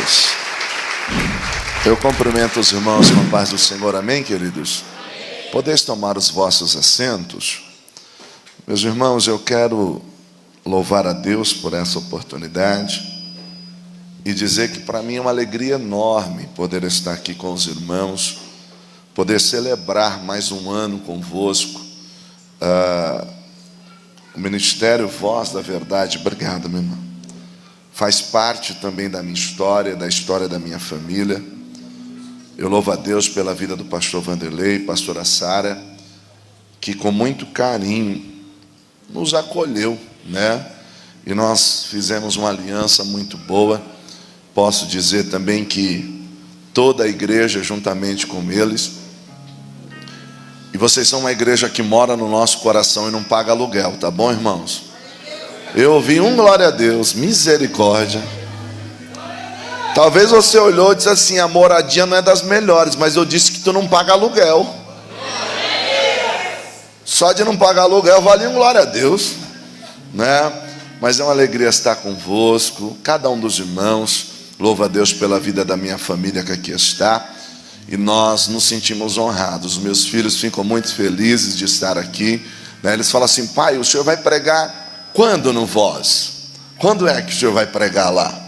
paz. Eu cumprimento os irmãos com a paz do Senhor, amém, queridos? Amém. Podeis tomar os vossos assentos. Meus irmãos, eu quero louvar a Deus por essa oportunidade e dizer que para mim é uma alegria enorme poder estar aqui com os irmãos, poder celebrar mais um ano convosco. O Ministério Voz da Verdade, obrigado, meu irmão, faz parte também da minha história, da história da minha família. Eu louvo a Deus pela vida do pastor Vanderlei, pastora Sara, que com muito carinho nos acolheu, né? E nós fizemos uma aliança muito boa. Posso dizer também que toda a igreja, juntamente com eles, e vocês são uma igreja que mora no nosso coração e não paga aluguel, tá bom, irmãos? Eu ouvi glória a Deus, misericórdia. Talvez você olhou e disse assim: a moradia não é das melhores, mas eu disse que tu não paga aluguel. Só de não pagar aluguel vale glória a Deus, né? Mas é uma alegria estar convosco, cada um dos irmãos. Louvo a Deus pela vida da minha família que aqui está, e nós nos sentimos honrados. Meus filhos ficam muito felizes de estar aqui, né? Eles falam assim: pai, o senhor vai pregar quando no Voz? Quando é que o senhor vai pregar lá?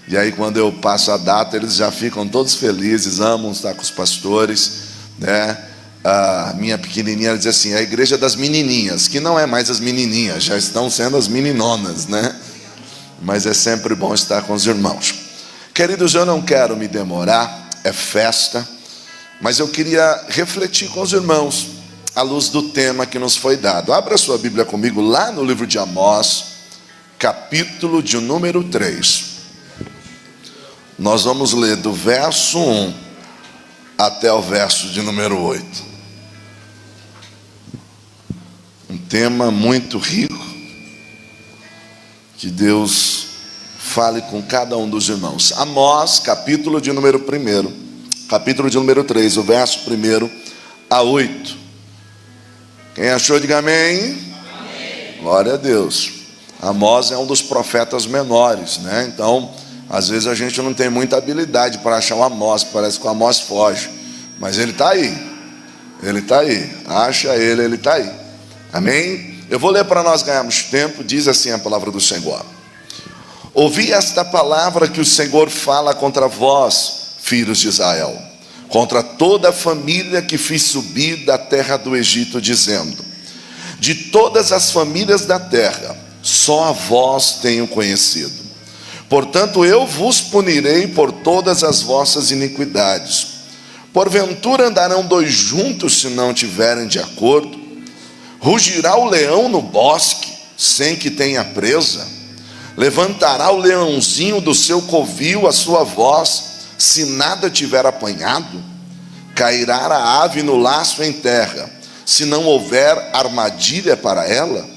E aí quando eu passo a data, eles já ficam todos felizes, amam estar com os pastores, né? A minha pequenininha diz assim: a igreja das menininhas, que não é mais as menininhas, já estão sendo as meninonas, né? Mas é sempre bom estar com os irmãos. Queridos, eu não quero me demorar, é festa, mas eu queria refletir com os irmãos à luz do tema que nos foi dado. Abra sua Bíblia comigo lá no livro de Amós, capítulo de número 3. Nós vamos ler do verso 1 até o verso de número 8. Um tema muito rico. Que Deus fale com cada um dos irmãos. Amós, capítulo de número 1, capítulo de número 3, o verso 1 a 8. Quem achou, diga amém. Amém. Glória a Deus. Amós é um dos profetas menores, né? Então, às vezes a gente não tem muita habilidade para achar o Amós, parece que o Amós foge, mas ele está aí, acha ele está aí, amém? Eu vou ler para nós ganharmos tempo. Diz assim a palavra do Senhor: ouvi esta palavra que o Senhor fala contra vós, filhos de Israel, contra toda a família que fiz subir da terra do Egito, dizendo: de todas as famílias da terra, só a vós tenho conhecido. Portanto, eu vos punirei por todas as vossas iniquidades. Porventura andarão dois juntos se não tiverem de acordo? Rugirá o leão no bosque, sem que tenha presa? Levantará o leãozinho do seu covil a sua voz, se nada tiver apanhado? Cairá a ave no laço em terra, se não houver armadilha para ela?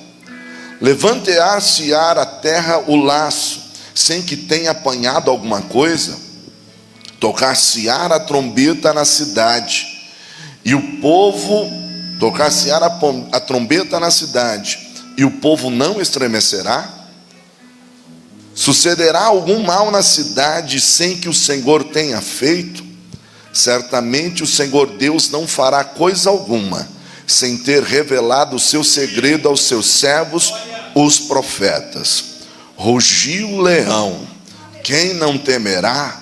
Levantar-se-á a terra o laço, sem que tenha apanhado alguma coisa? Tocar-se-á a trombeta na cidade, e o povo, tocar-se-á a trombeta na cidade, e o povo não estremecerá? Sucederá algum mal na cidade sem que o Senhor tenha feito? Certamente o Senhor Deus não fará coisa alguma, sem ter revelado o seu segredo aos seus servos, os profetas. Rugiu o leão, quem não temerá?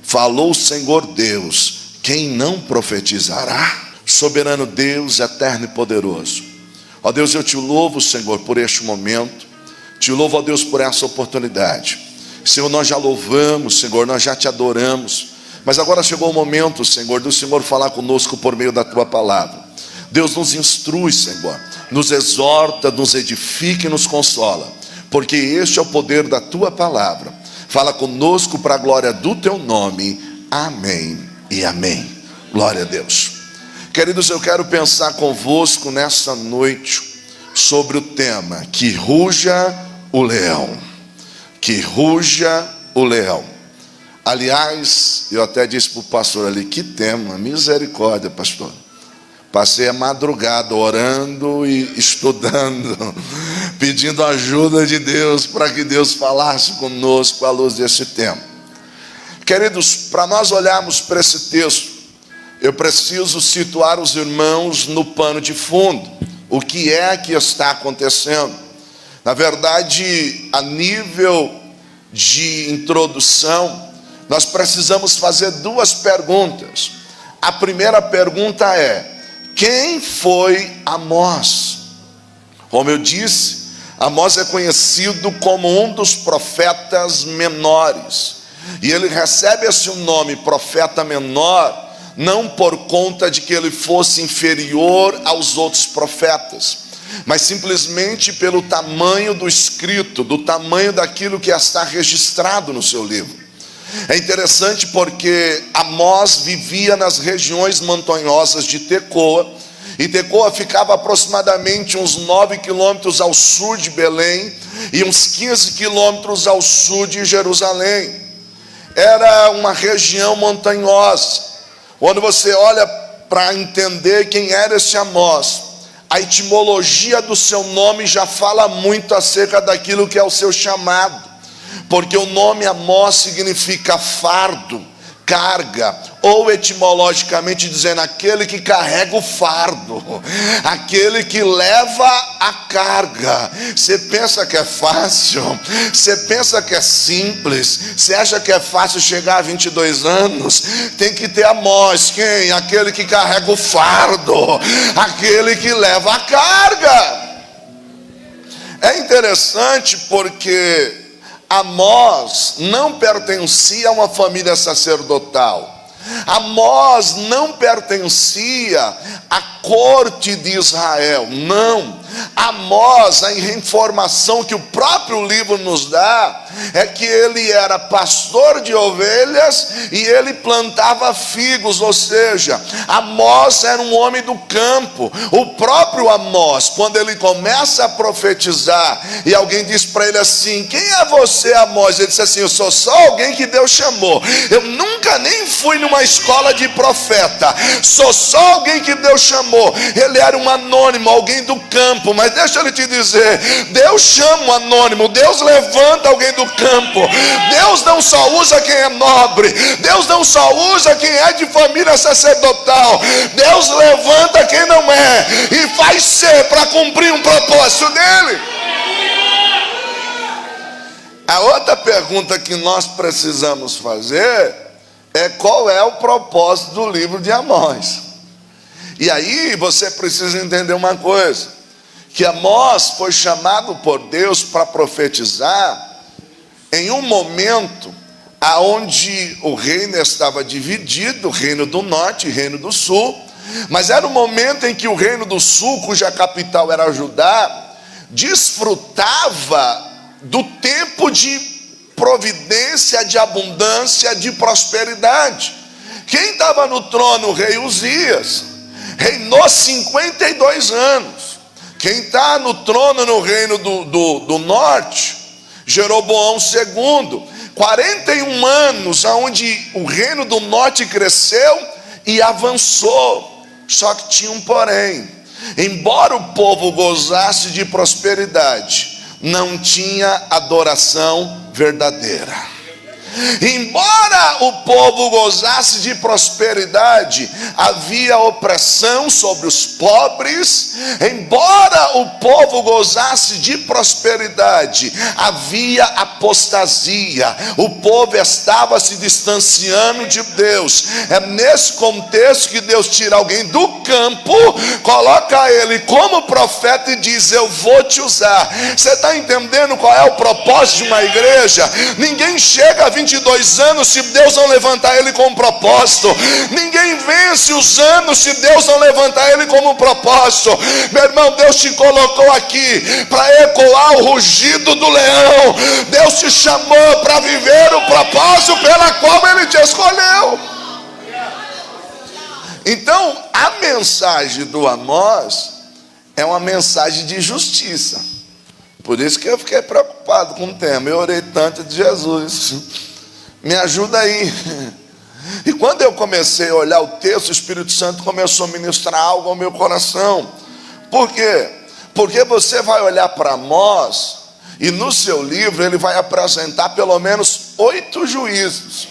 Falou o Senhor Deus, quem não profetizará? Soberano Deus, eterno e poderoso, ó Deus, eu te louvo, Senhor, por este momento. Te louvo, ó Deus, por essa oportunidade. Senhor, nós já louvamos, Senhor, nós já te adoramos, mas agora chegou o momento, Senhor, do Senhor falar conosco por meio da tua palavra. Deus, nos instrui, Senhor, nos exorta, nos edifica e nos consola, porque este é o poder da tua palavra. Fala conosco para a glória do teu nome, amém e amém. Glória a Deus. Queridos, eu quero pensar convosco nessa noite sobre o tema: que ruja o leão, que ruja o leão. Aliás, eu até disse para o pastor ali: que tema, misericórdia, pastor. Passei a madrugada orando e estudando, pedindo ajuda de Deus para que Deus falasse conosco à luz desse tema. Queridos, para nós olharmos para esse texto, eu preciso situar os irmãos no pano de fundo. O que é que está acontecendo? Na verdade, a nível de introdução, nós precisamos fazer duas perguntas. A primeira pergunta é: quem foi Amós? Como eu disse, Amós é conhecido como um dos profetas menores. E ele recebe esse nome, profeta menor, não por conta de que ele fosse inferior aos outros profetas, mas simplesmente pelo tamanho do escrito, do tamanho daquilo que está registrado no seu livro. É interessante porque Amós vivia nas regiões montanhosas de Tecoa, e Tecoa ficava aproximadamente uns 9 quilômetros ao sul de Belém e uns 15 quilômetros ao sul de Jerusalém. Era uma região montanhosa. Quando você olha para entender quem era esse Amós, a etimologia do seu nome já fala muito acerca daquilo que é o seu chamado, porque o nome Amós significa fardo, carga, ou etimologicamente dizendo, aquele que carrega o fardo, aquele que leva a carga. Você pensa que é fácil? Você pensa que é simples? Você acha que é fácil chegar a 22 anos? Tem que ter Amós. Quem? Aquele que carrega o fardo, aquele que leva a carga. É interessante porque Amós não pertencia a uma família sacerdotal. Amós não pertencia à corte de Israel, não. Amós, a informação que o próprio livro nos dá é que ele era pastor de ovelhas e ele plantava figos, ou seja, Amós era um homem do campo. O próprio Amós, quando ele começa a profetizar e alguém diz para ele assim: quem é você, Amós? Ele disse assim: eu sou só alguém que Deus chamou, eu nunca nem fui numa escola de profeta, sou só alguém que Deus chamou. Ele era um anônimo, alguém do campo. Mas deixa eu te dizer, Deus chama um anônimo, Deus levanta alguém do campo. Deus não só usa quem é nobre, Deus não só usa quem é de família sacerdotal, Deus levanta quem não é e faz ser para cumprir um propósito dele. A outra pergunta que nós precisamos fazer é: qual é o propósito do livro de Amós? E aí você precisa entender uma coisa, que Amós foi chamado por Deus para profetizar em um momento aonde o reino estava dividido, o reino do norte e o reino do sul, mas era um momento em que o reino do sul, cuja capital era Judá, desfrutava do tempo de providência, de abundância, de prosperidade. Quem estava no trono? O rei Uzias, reinou 52 anos. Quem está no trono no reino do norte? Jeroboão II, 41 anos, onde o reino do norte cresceu e avançou. Só que tinha um porém: embora o povo gozasse de prosperidade, não tinha adoração verdadeira. Embora o povo gozasse de prosperidade, havia opressão sobre os pobres. Embora o povo gozasse de prosperidade, havia apostasia. O povo estava se distanciando de Deus. É nesse contexto que Deus tira alguém do campo, coloca ele como profeta e diz: eu vou te usar. Você está entendendo qual é o propósito de uma igreja? Ninguém chega a 22 anos se Deus não levantar ele com um propósito. Ninguém vence os anos se Deus não levantar ele como um propósito. Meu irmão, Deus te colocou aqui para ecoar o rugido do leão. Deus te chamou para viver o propósito pela qual ele te escolheu. Então, a mensagem do Amós é uma mensagem de justiça. Por isso que eu fiquei preocupado com o tema. Eu orei tanto de Jesus, me ajuda aí. E quando eu comecei a olhar o texto, o Espírito Santo começou a ministrar algo ao meu coração. Por quê? Porque você vai olhar para Amós, e no seu livro ele vai apresentar pelo menos 8 juízos.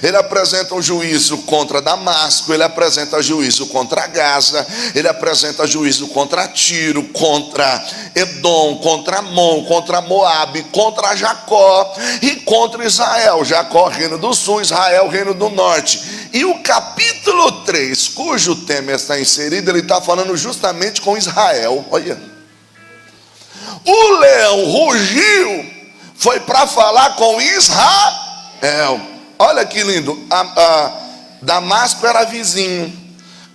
Ele apresenta um juízo contra Damasco, ele apresenta juízo contra Gaza, ele apresenta juízo contra Tiro, contra Edom, contra Amon, contra Moabe, contra Jacó e contra Israel. Jacó, reino do sul, Israel, reino do norte. E o capítulo 3, cujo tema está inserido, ele está falando justamente com Israel. Olha, o leão rugiu, foi para falar com Israel. Olha que lindo. Damasco era vizinho,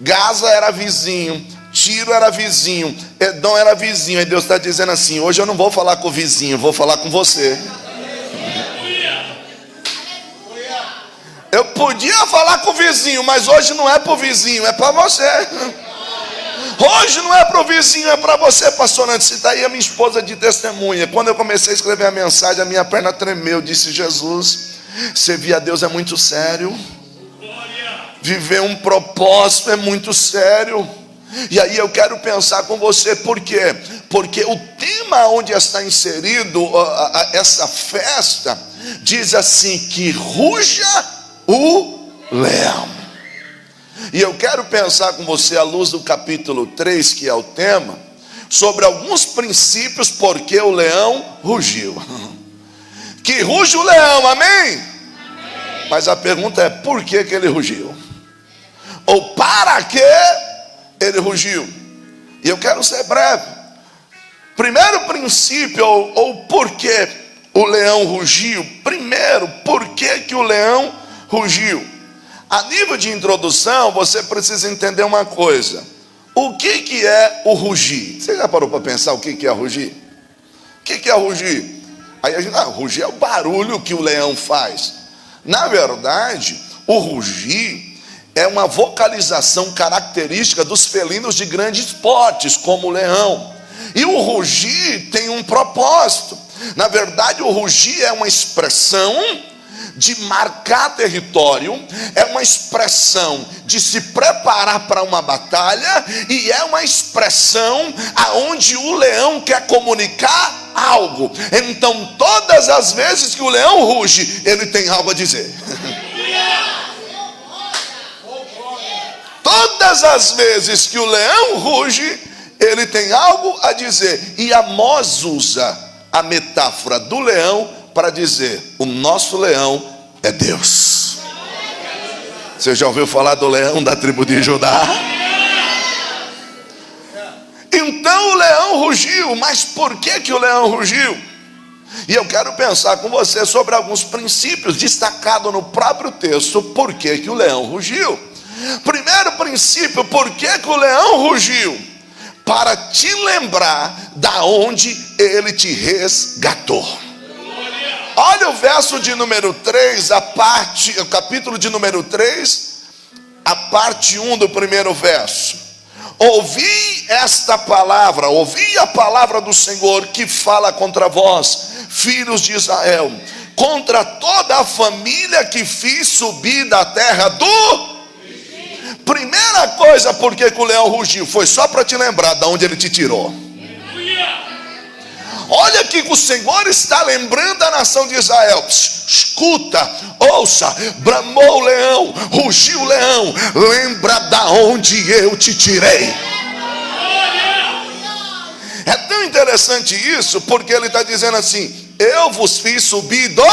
Gaza era vizinho, Tiro era vizinho, Edom era vizinho. E Deus está dizendo assim: hoje eu não vou falar com o vizinho, vou falar com você. Eu podia falar com o vizinho, mas hoje não é para o vizinho, é para você. Hoje não é para o vizinho, é para você, pastor Nantes. Está aí a minha esposa de testemunha. Quando eu comecei a escrever a mensagem, a minha perna tremeu. Disse: Jesus, servir a Deus é muito sério, viver um propósito é muito sério. E aí eu quero pensar com você, por quê? Porque o tema onde está inserido essa festa diz assim: que ruja o leão. E eu quero pensar com você, à luz do capítulo 3, que é o tema, sobre alguns princípios porque o leão rugiu. Que ruge o leão, amém? Amém. Mas a pergunta é: por que ele rugiu? Ou para que ele rugiu? E eu quero ser breve. Primeiro princípio, ou por que o leão rugiu. Primeiro, por que o leão rugiu? A nível de introdução, você precisa entender uma coisa: o que é o rugir? Você já parou para pensar o que é rugir? O que é rugir? Aí a gente, rugir é o barulho que o leão faz. Na verdade, o rugir é uma vocalização característica dos felinos de grandes portes, como o leão. E o rugir tem um propósito. Na verdade, o rugir é uma expressão de marcar território, é uma expressão de se preparar para uma batalha, e é uma expressão aonde o leão quer comunicar algo. Então, todas as vezes que o leão ruge, ele tem algo a dizer. Todas as vezes que o leão ruge, ele tem algo a dizer. E Amós usa a metáfora do leão para dizer: o nosso leão é Deus. Você já ouviu falar do leão da tribo de Judá? Então o leão rugiu. Mas por que o leão rugiu? E eu quero pensar com você sobre alguns princípios destacados no próprio texto. Por que o leão rugiu? Primeiro princípio: por que o leão rugiu? Para te lembrar da onde ele te resgatou. Olha o verso de número 3, o capítulo de número 3, a parte 1 do primeiro verso. Ouvi esta palavra, ouvi a palavra do Senhor que fala contra vós, filhos de Israel, contra toda a família que fiz subir da terra do... Primeira coisa, porque o leão rugiu, foi só para te lembrar de onde ele te tirou. Olha que o Senhor está lembrando a nação de Israel. Escuta, ouça, bramou o leão, rugiu o leão, lembra da onde eu te tirei. É tão interessante isso, porque ele está dizendo assim: eu vos fiz subir do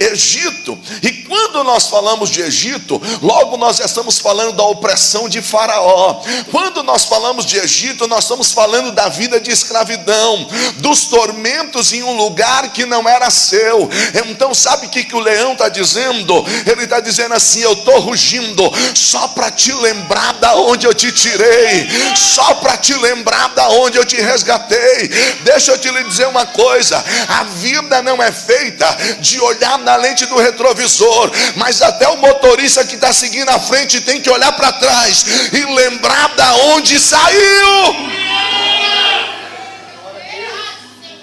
Egito. E quando nós falamos de Egito, logo nós estamos falando da opressão de Faraó. Quando nós falamos de Egito, nós estamos falando da vida de escravidão, dos tormentos em um lugar que não era seu. Então sabe o que o leão está dizendo? Ele está dizendo assim: eu estou rugindo só para te lembrar da onde eu te tirei, só para te lembrar da onde eu te resgatei. Deixa eu te dizer uma coisa: a vida não é feita de olhar na lente do retrovisor, mas até o motorista que está seguindo à frente tem que olhar para trás e lembrar da onde saiu.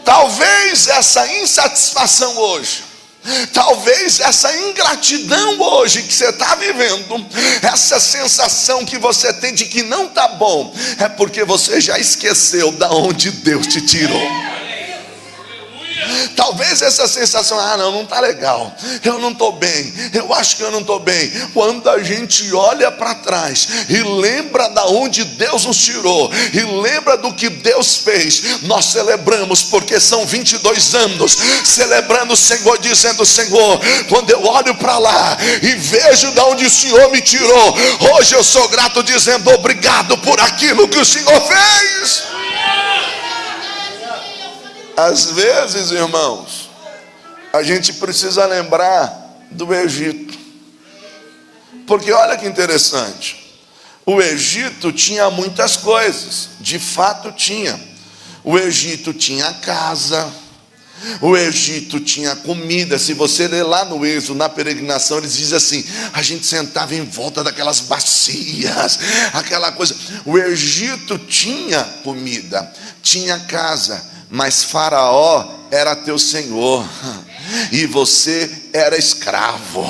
Talvez essa insatisfação hoje, talvez essa ingratidão hoje que você está vivendo, essa sensação que você tem de que não está bom, é porque você já esqueceu da onde Deus te tirou. Talvez essa sensação, não está legal, eu não estou bem, eu acho que eu não estou bem. Quando a gente olha para trás e lembra da onde Deus nos tirou, e lembra do que Deus fez, nós celebramos, porque são 22 anos celebrando o Senhor, dizendo: Senhor, quando eu olho para lá e vejo de onde o Senhor me tirou, hoje eu sou grato, dizendo obrigado por aquilo que o Senhor fez. Às vezes, irmãos, a gente precisa lembrar do Egito, porque olha que interessante, o Egito tinha muitas coisas, de fato tinha. O Egito tinha casa, o Egito tinha comida. Se você ler lá no Êxodo, na peregrinação, eles dizem assim: a gente sentava em volta daquelas bacias, aquela coisa. O Egito tinha comida, tinha casa, mas Faraó era teu senhor, e você era escravo.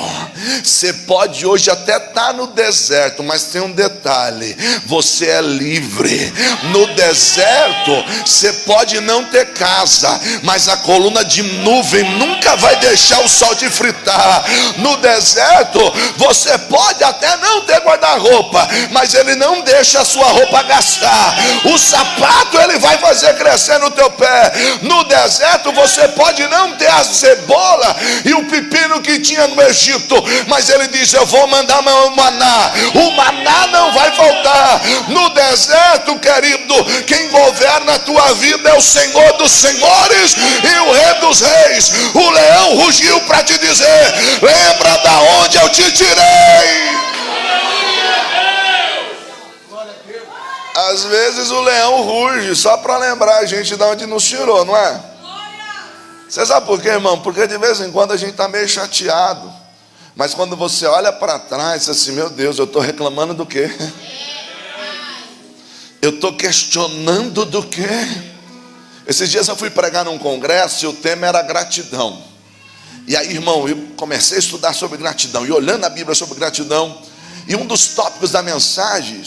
Você pode hoje até estar no deserto, mas tem um detalhe: você é livre. No deserto você pode não ter casa, mas a coluna de nuvem nunca vai deixar o sol te fritar. No deserto você pode até não ter guarda-roupa, mas ele não deixa a sua roupa gastar. O sapato ele vai fazer crescer no teu pé. No deserto você pode não ter a cebola e o pepino que tinha no Egito, mas ele diz: eu vou mandar o maná. O maná não vai faltar. No deserto, querido, quem governa a tua vida é o Senhor dos senhores e o Rei dos reis. O leão rugiu para te dizer: lembra da onde eu te tirei. Às vezes o leão ruge só para lembrar a gente de onde nos tirou, não é? Você sabe por quê, irmão? Porque de vez em quando a gente está meio chateado, mas quando você olha para trás, você assim: meu Deus, eu estou reclamando do quê? Eu estou questionando do quê? Esses dias eu fui pregar num congresso e o tema era gratidão. E aí, irmão, eu comecei a estudar sobre gratidão, e olhando a Bíblia sobre gratidão, e um dos tópicos da mensagem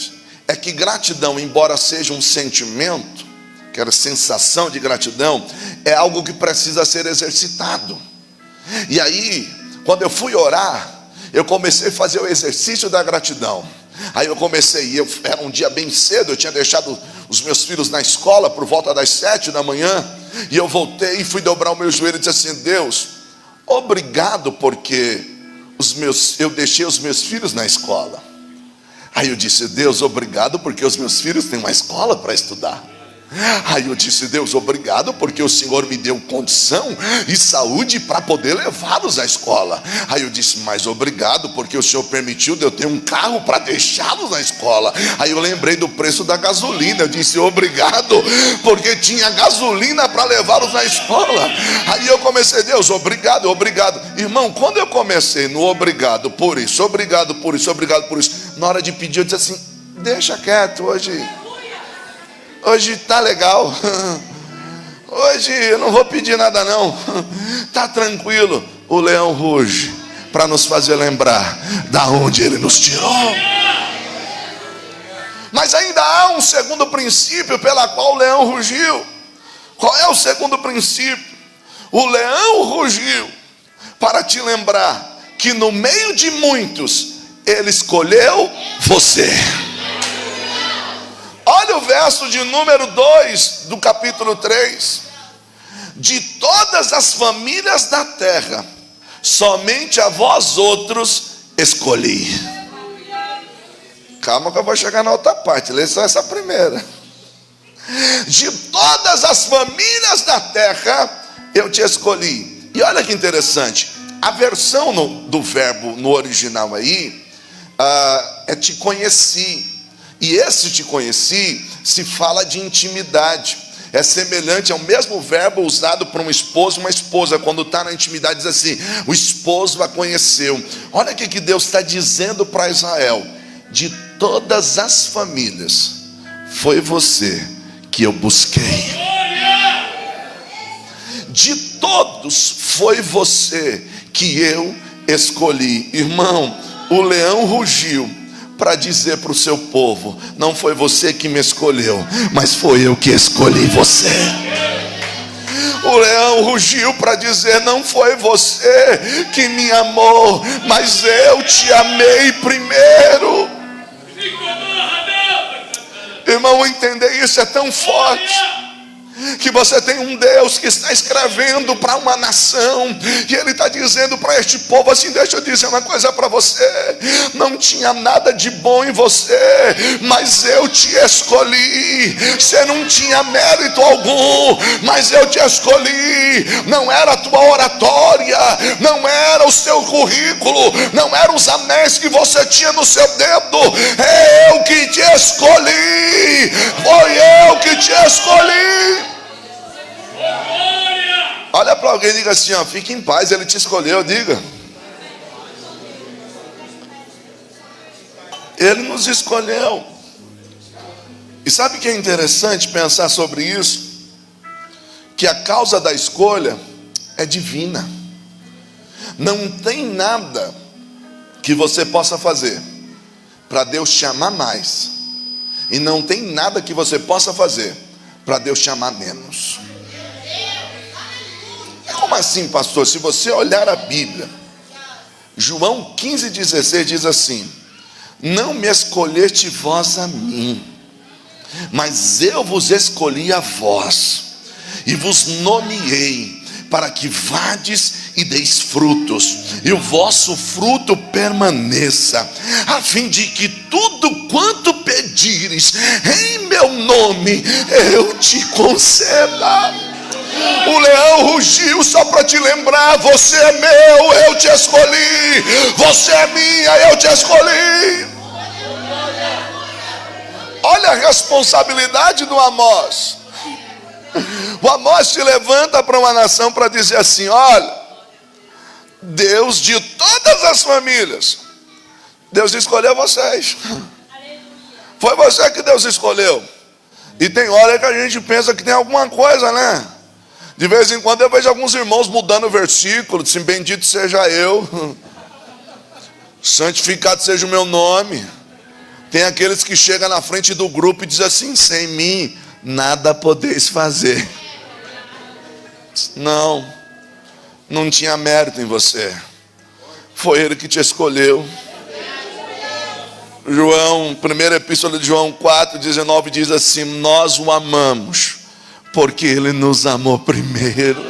é que gratidão, embora seja um sentimento, que era a sensação de gratidão, é algo que precisa ser exercitado. E aí, quando eu fui orar, eu comecei a fazer o exercício da gratidão. Aí eu comecei, era um dia bem cedo, eu tinha deixado os meus filhos na escola por volta das 7 da manhã, e eu voltei e fui dobrar o meu joelho e disse assim: Deus, obrigado porque eu deixei os meus filhos na escola. Aí eu disse: Deus, obrigado porque os meus filhos têm uma escola para estudar. Aí eu disse: Deus, obrigado porque o Senhor me deu condição e saúde para poder levá-los à escola. Aí eu disse: mas obrigado porque o Senhor permitiu de eu ter um carro para deixá-los na escola. Aí eu lembrei do preço da gasolina. Eu disse: obrigado porque tinha gasolina para levá-los na escola. Aí eu comecei: Deus, obrigado, obrigado. Irmão, quando eu comecei no obrigado por isso, obrigado por isso, obrigado por isso, na hora de pedir eu disse assim: deixa quieto, hoje tá legal, hoje eu não vou pedir nada não, tá tranquilo. O leão ruge para nos fazer lembrar da onde ele nos tirou. Mas ainda há um segundo princípio pela qual o leão rugiu. Qual é o segundo princípio? O leão rugiu para te lembrar que no meio de muitos ele escolheu você. Olha o verso de número 2 do capítulo 3. De todas as famílias da terra, somente a vós outros escolhi. Calma que eu vou chegar na outra parte, lê só essa primeira. De todas as famílias da terra, eu te escolhi. E olha que interessante, a versão do verbo no original aí, é te conheci. E esse te conheci se fala de intimidade. É semelhante ao mesmo verbo usado por um esposo e uma esposa. Quando está na intimidade diz assim: o esposo a conheceu. Olha o que Deus está dizendo para Israel: de todas as famílias, foi você que eu busquei. De todos, foi você que eu escolhi. Irmão, o leão rugiu para dizer para o seu povo: não foi você que me escolheu, mas foi eu que escolhi você. O leão rugiu para dizer: não foi você que me amou, mas eu te amei primeiro. Irmão, entender isso é tão forte, que você tem um Deus que está escrevendo para uma nação, e Ele está dizendo para este povo assim: deixa eu dizer uma coisa para você, não tinha nada de bom em você, mas eu te escolhi. Você não tinha mérito algum, mas eu te escolhi. Não era a tua oratória, não era o seu currículo, não eram os anéis que você tinha no seu dedo. É eu que te escolhi, foi eu que te escolhi. Olha para alguém e diga assim: ó, fique em paz, Ele te escolheu. Diga: Ele nos escolheu. E sabe o que é interessante pensar sobre isso? Que a causa da escolha é divina. Não tem nada que você possa fazer para Deus te amar mais, e não tem nada que você possa fazer para Deus te amar menos. Como assim, pastor? Se você olhar a Bíblia, João 15,16 diz assim: não me escolheste vós a mim, mas eu vos escolhi a vós, e vos nomeei para que vades e deis frutos, e o vosso fruto permaneça, a fim de que tudo quanto pedires em meu nome eu te conceda. O leão rugiu só para te lembrar: você é meu, eu te escolhi. Você é minha, eu te escolhi. Olha a responsabilidade do Amós. O Amós se levanta para uma nação para dizer assim: olha, Deus de todas as famílias, Deus escolheu vocês. Foi você que Deus escolheu. E tem hora que a gente pensa que tem alguma coisa, né? De vez em quando eu vejo alguns irmãos mudando o versículo, dizendo: bendito seja eu, santificado seja o meu nome. Tem aqueles que chegam na frente do grupo e dizem assim: sem mim nada podeis fazer. Não tinha mérito em você, foi Ele que te escolheu. João, primeira epístola de João 4,19 diz assim: nós o amamos porque Ele nos amou primeiro.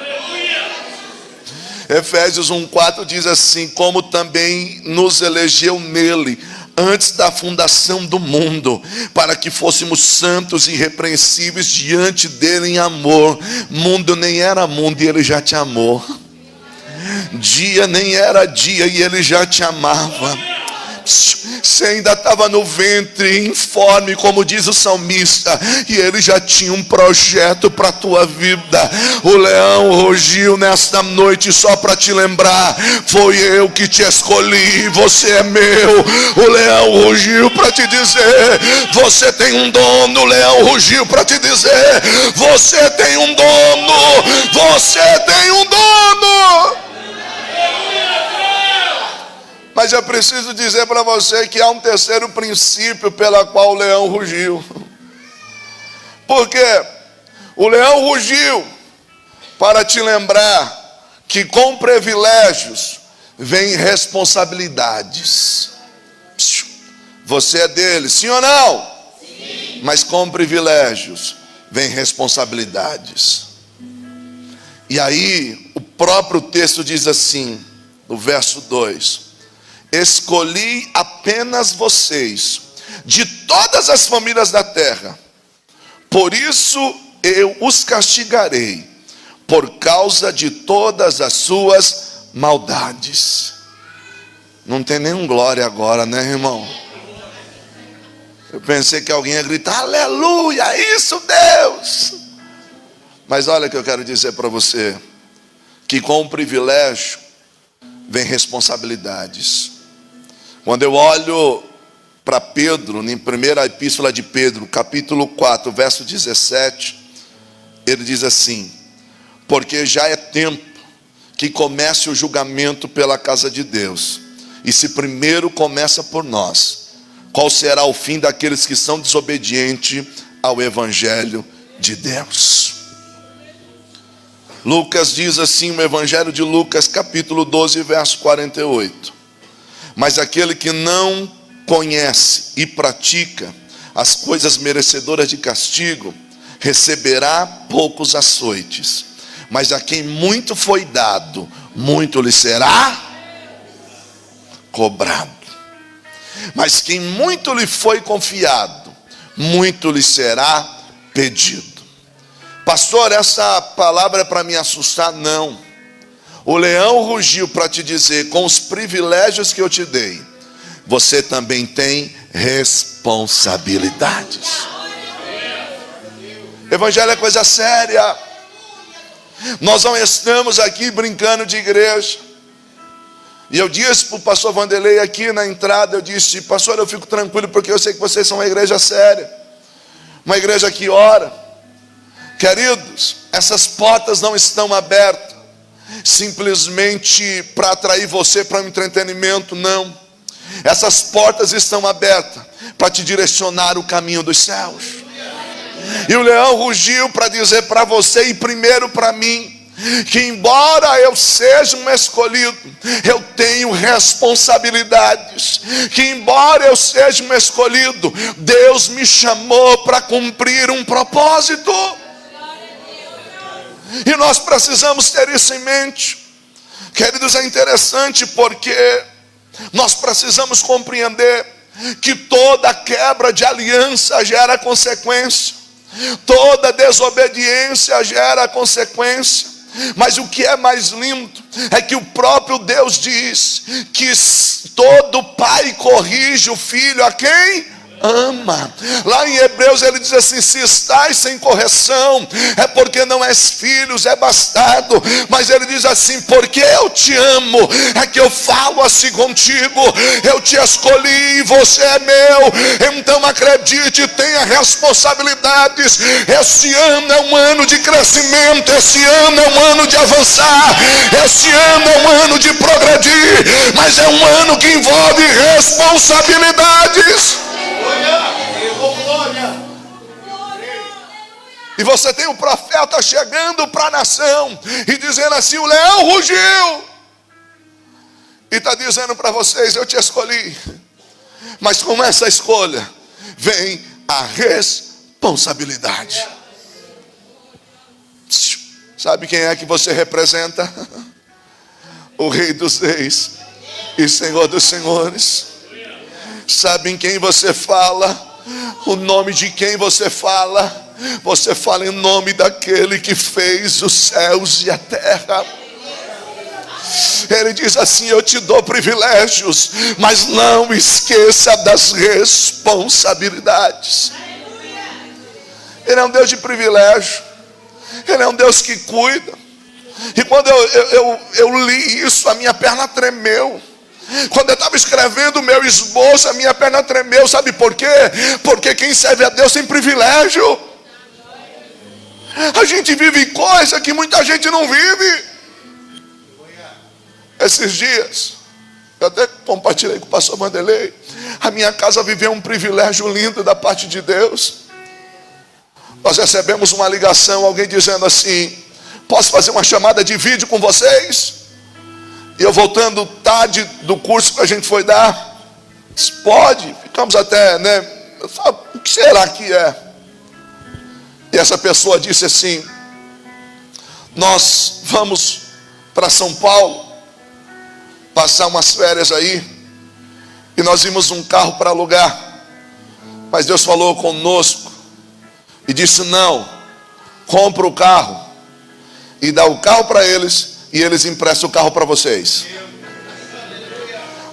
Efésios 1,4 diz assim: como também nos elegeu nele antes da fundação do mundo, para que fôssemos santos e irrepreensíveis diante dele em amor. Mundo nem era mundo e Ele já te amou. Dia nem era dia e Ele já te amava. Você ainda estava no ventre, informe, como diz o salmista, e Ele já tinha um projeto para a tua vida. O leão rugiu nesta noite só para te lembrar: foi eu que te escolhi, você é meu. O leão rugiu para te dizer: você tem um dono. O leão rugiu para te dizer: você tem um dono. Você tem um dono. Mas eu preciso dizer para você que há um terceiro princípio pela qual o leão rugiu. Porque o leão rugiu para te lembrar que com privilégios vem responsabilidades. Você é dele, sim ou não? Sim. Mas com privilégios vem responsabilidades. E aí o próprio texto diz assim, no verso 2: escolhi apenas vocês de todas as famílias da terra, por isso eu os castigarei por causa de todas as suas maldades. Não tem nenhum glória agora, né, irmão? Eu pensei que alguém ia gritar aleluia, isso Deus. Mas olha o que eu quero dizer para você, que com o privilégio vem responsabilidades. Quando eu olho para Pedro, em primeira epístola de Pedro, capítulo 4, verso 17, ele diz assim: porque já é tempo que comece o julgamento pela casa de Deus, e se primeiro começa por nós, qual será o fim daqueles que são desobedientes ao evangelho de Deus? Lucas diz assim, no Evangelho de Lucas, capítulo 12, verso 48. Mas aquele que não conhece e pratica as coisas merecedoras de castigo, receberá poucos açoites. Mas a quem muito foi dado, muito lhe será cobrado. Mas quem muito lhe foi confiado, muito lhe será pedido. Pastor, essa palavra é para me assustar? Não. O leão rugiu para te dizer, com os privilégios que eu te dei, você também tem responsabilidades. Evangelho é coisa séria. Nós não estamos aqui brincando de igreja. E eu disse para o pastor Vanderlei aqui na entrada, eu disse, pastor, eu fico tranquilo porque eu sei que vocês são uma igreja séria, uma igreja que ora. Queridos, essas portas não estão abertas simplesmente para atrair você para um entretenimento, não. Essas portas estão abertas para te direcionar o caminho dos céus. E o leão rugiu para dizer para você e primeiro para mim, que embora eu seja um escolhido, eu tenho responsabilidades. Que embora eu seja um escolhido, Deus me chamou para cumprir um propósito. E nós precisamos ter isso em mente. Queridos, é interessante porque nós precisamos compreender que toda quebra de aliança gera consequência, toda desobediência gera consequência. Mas o que é mais lindo é que o próprio Deus diz que todo pai corrige o filho a quem ama. Lá em Hebreus ele diz assim, se estás sem correção, é porque não és filhos, é bastardo. Mas ele diz assim, porque eu te amo, é que eu falo assim contigo. Eu te escolhi e você é meu. Então acredite, tenha responsabilidades. Esse ano é um ano de crescimento, esse ano é um ano de avançar, esse ano é um ano de progredir, mas é um ano que envolve responsabilidades. E você tem um profeta chegando para a nação e dizendo assim, o leão rugiu, e está dizendo para vocês, eu te escolhi, mas com essa escolha vem a responsabilidade. Sabe quem é que você representa? O Rei dos Reis e Senhor dos Senhores. Sabe em quem você fala? O nome de quem você fala? Você fala em nome daquele que fez os céus e a terra. Ele diz assim, eu te dou privilégios, mas não esqueça das responsabilidades. Ele é um Deus de privilégio. Ele é um Deus que cuida. E quando eu li isso, a minha perna tremeu. Quando eu estava escrevendo o meu esboço, a minha perna tremeu. Sabe por quê? Porque quem serve a Deus tem privilégio. A gente vive coisa que muita gente não vive. Esses dias, eu até compartilhei com o pastor Vanderlei, a minha casa viveu um privilégio lindo da parte de Deus. Nós recebemos uma ligação, alguém dizendo assim, posso fazer uma chamada de vídeo com vocês? E eu voltando tarde do curso que a gente foi dar, disse, pode, ficamos até, né? Eu falo, o que será que é? E essa pessoa disse assim, nós vamos para São Paulo, passar umas férias aí, e nós vimos um carro para alugar, mas Deus falou conosco, e disse, não, compra o carro, e dá o carro para eles, e eles emprestam o carro para vocês.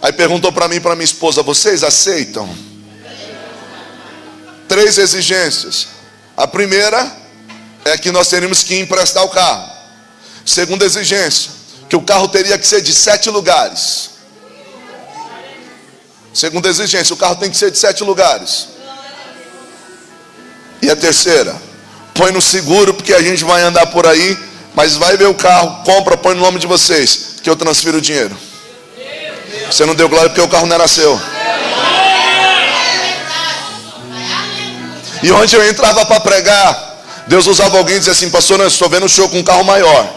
Aí perguntou para mim e para minha esposa, vocês aceitam? 3 exigências. A primeira é que nós teríamos que emprestar o carro. Segunda exigência, que o carro teria que ser de 7 lugares. Segunda exigência, o carro tem que ser de 7 lugares. E a terceira, põe no seguro, porque a gente vai andar por aí, mas vai ver o carro, compra, põe no nome de vocês, que eu transfiro o dinheiro. Você não deu glória porque o carro não era seu. E onde eu entrava para pregar, Deus usava alguém e dizia assim, pastor, eu estou vendo o senhor com um carro maior.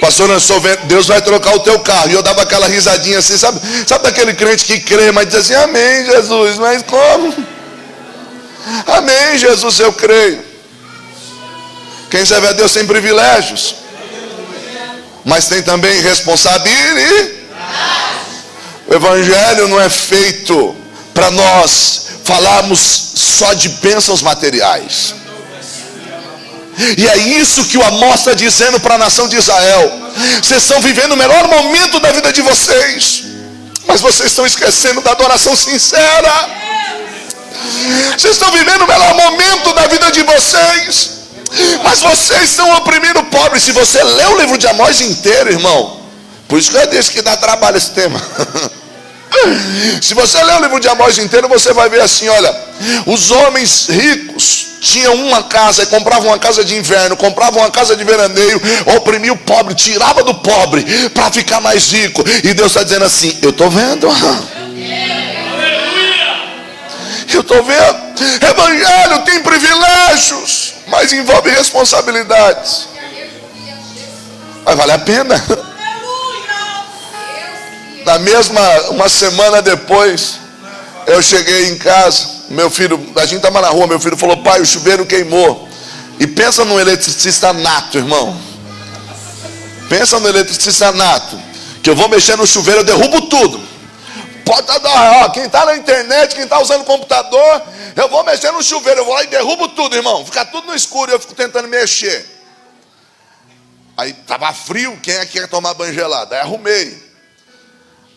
Pastor, eu sou vendo, Deus vai trocar o teu carro. E eu dava aquela risadinha assim, sabe daquele crente que crê, mas diz assim, amém, Jesus, mas como? Amém, Jesus, eu creio. Quem serve a Deus tem privilégios, mas tem também responsabilidade. O evangelho não é feito para nós falarmos só de bênçãos materiais. E é isso que o Amós está dizendo para a nação de Israel. Vocês estão vivendo o melhor momento da vida de vocês, mas vocês estão esquecendo da adoração sincera. Vocês estão vivendo o melhor momento da vida de vocês, mas vocês estão oprimindo o pobre. Se você ler o livro de Amós inteiro, irmão, por isso que eu disse que dá trabalho esse tema. Se você ler o livro de Amós inteiro, você vai ver assim, olha, os homens ricos tinham uma casa e compravam uma casa de inverno, compravam uma casa de veraneio, oprimia o pobre, tirava do pobre para ficar mais rico. E Deus está dizendo assim, eu estou vendo. Eu estou vendo. Evangelho tem privilégios, mas envolve responsabilidades. Vai valer a pena. Uma semana depois, eu cheguei em casa, meu filho, a gente estava na rua, meu filho falou, pai, o chuveiro queimou. E pensa no eletricista nato, irmão. Pensa no eletricista nato, que eu vou mexer no chuveiro, eu derrubo tudo. Pode dar, quem está na internet, quem está usando o computador, eu vou mexer no chuveiro, eu vou lá e derrubo tudo, irmão. Fica tudo no escuro e eu fico tentando mexer. Aí estava frio, quem é que quer tomar banho gelado? Aí arrumei.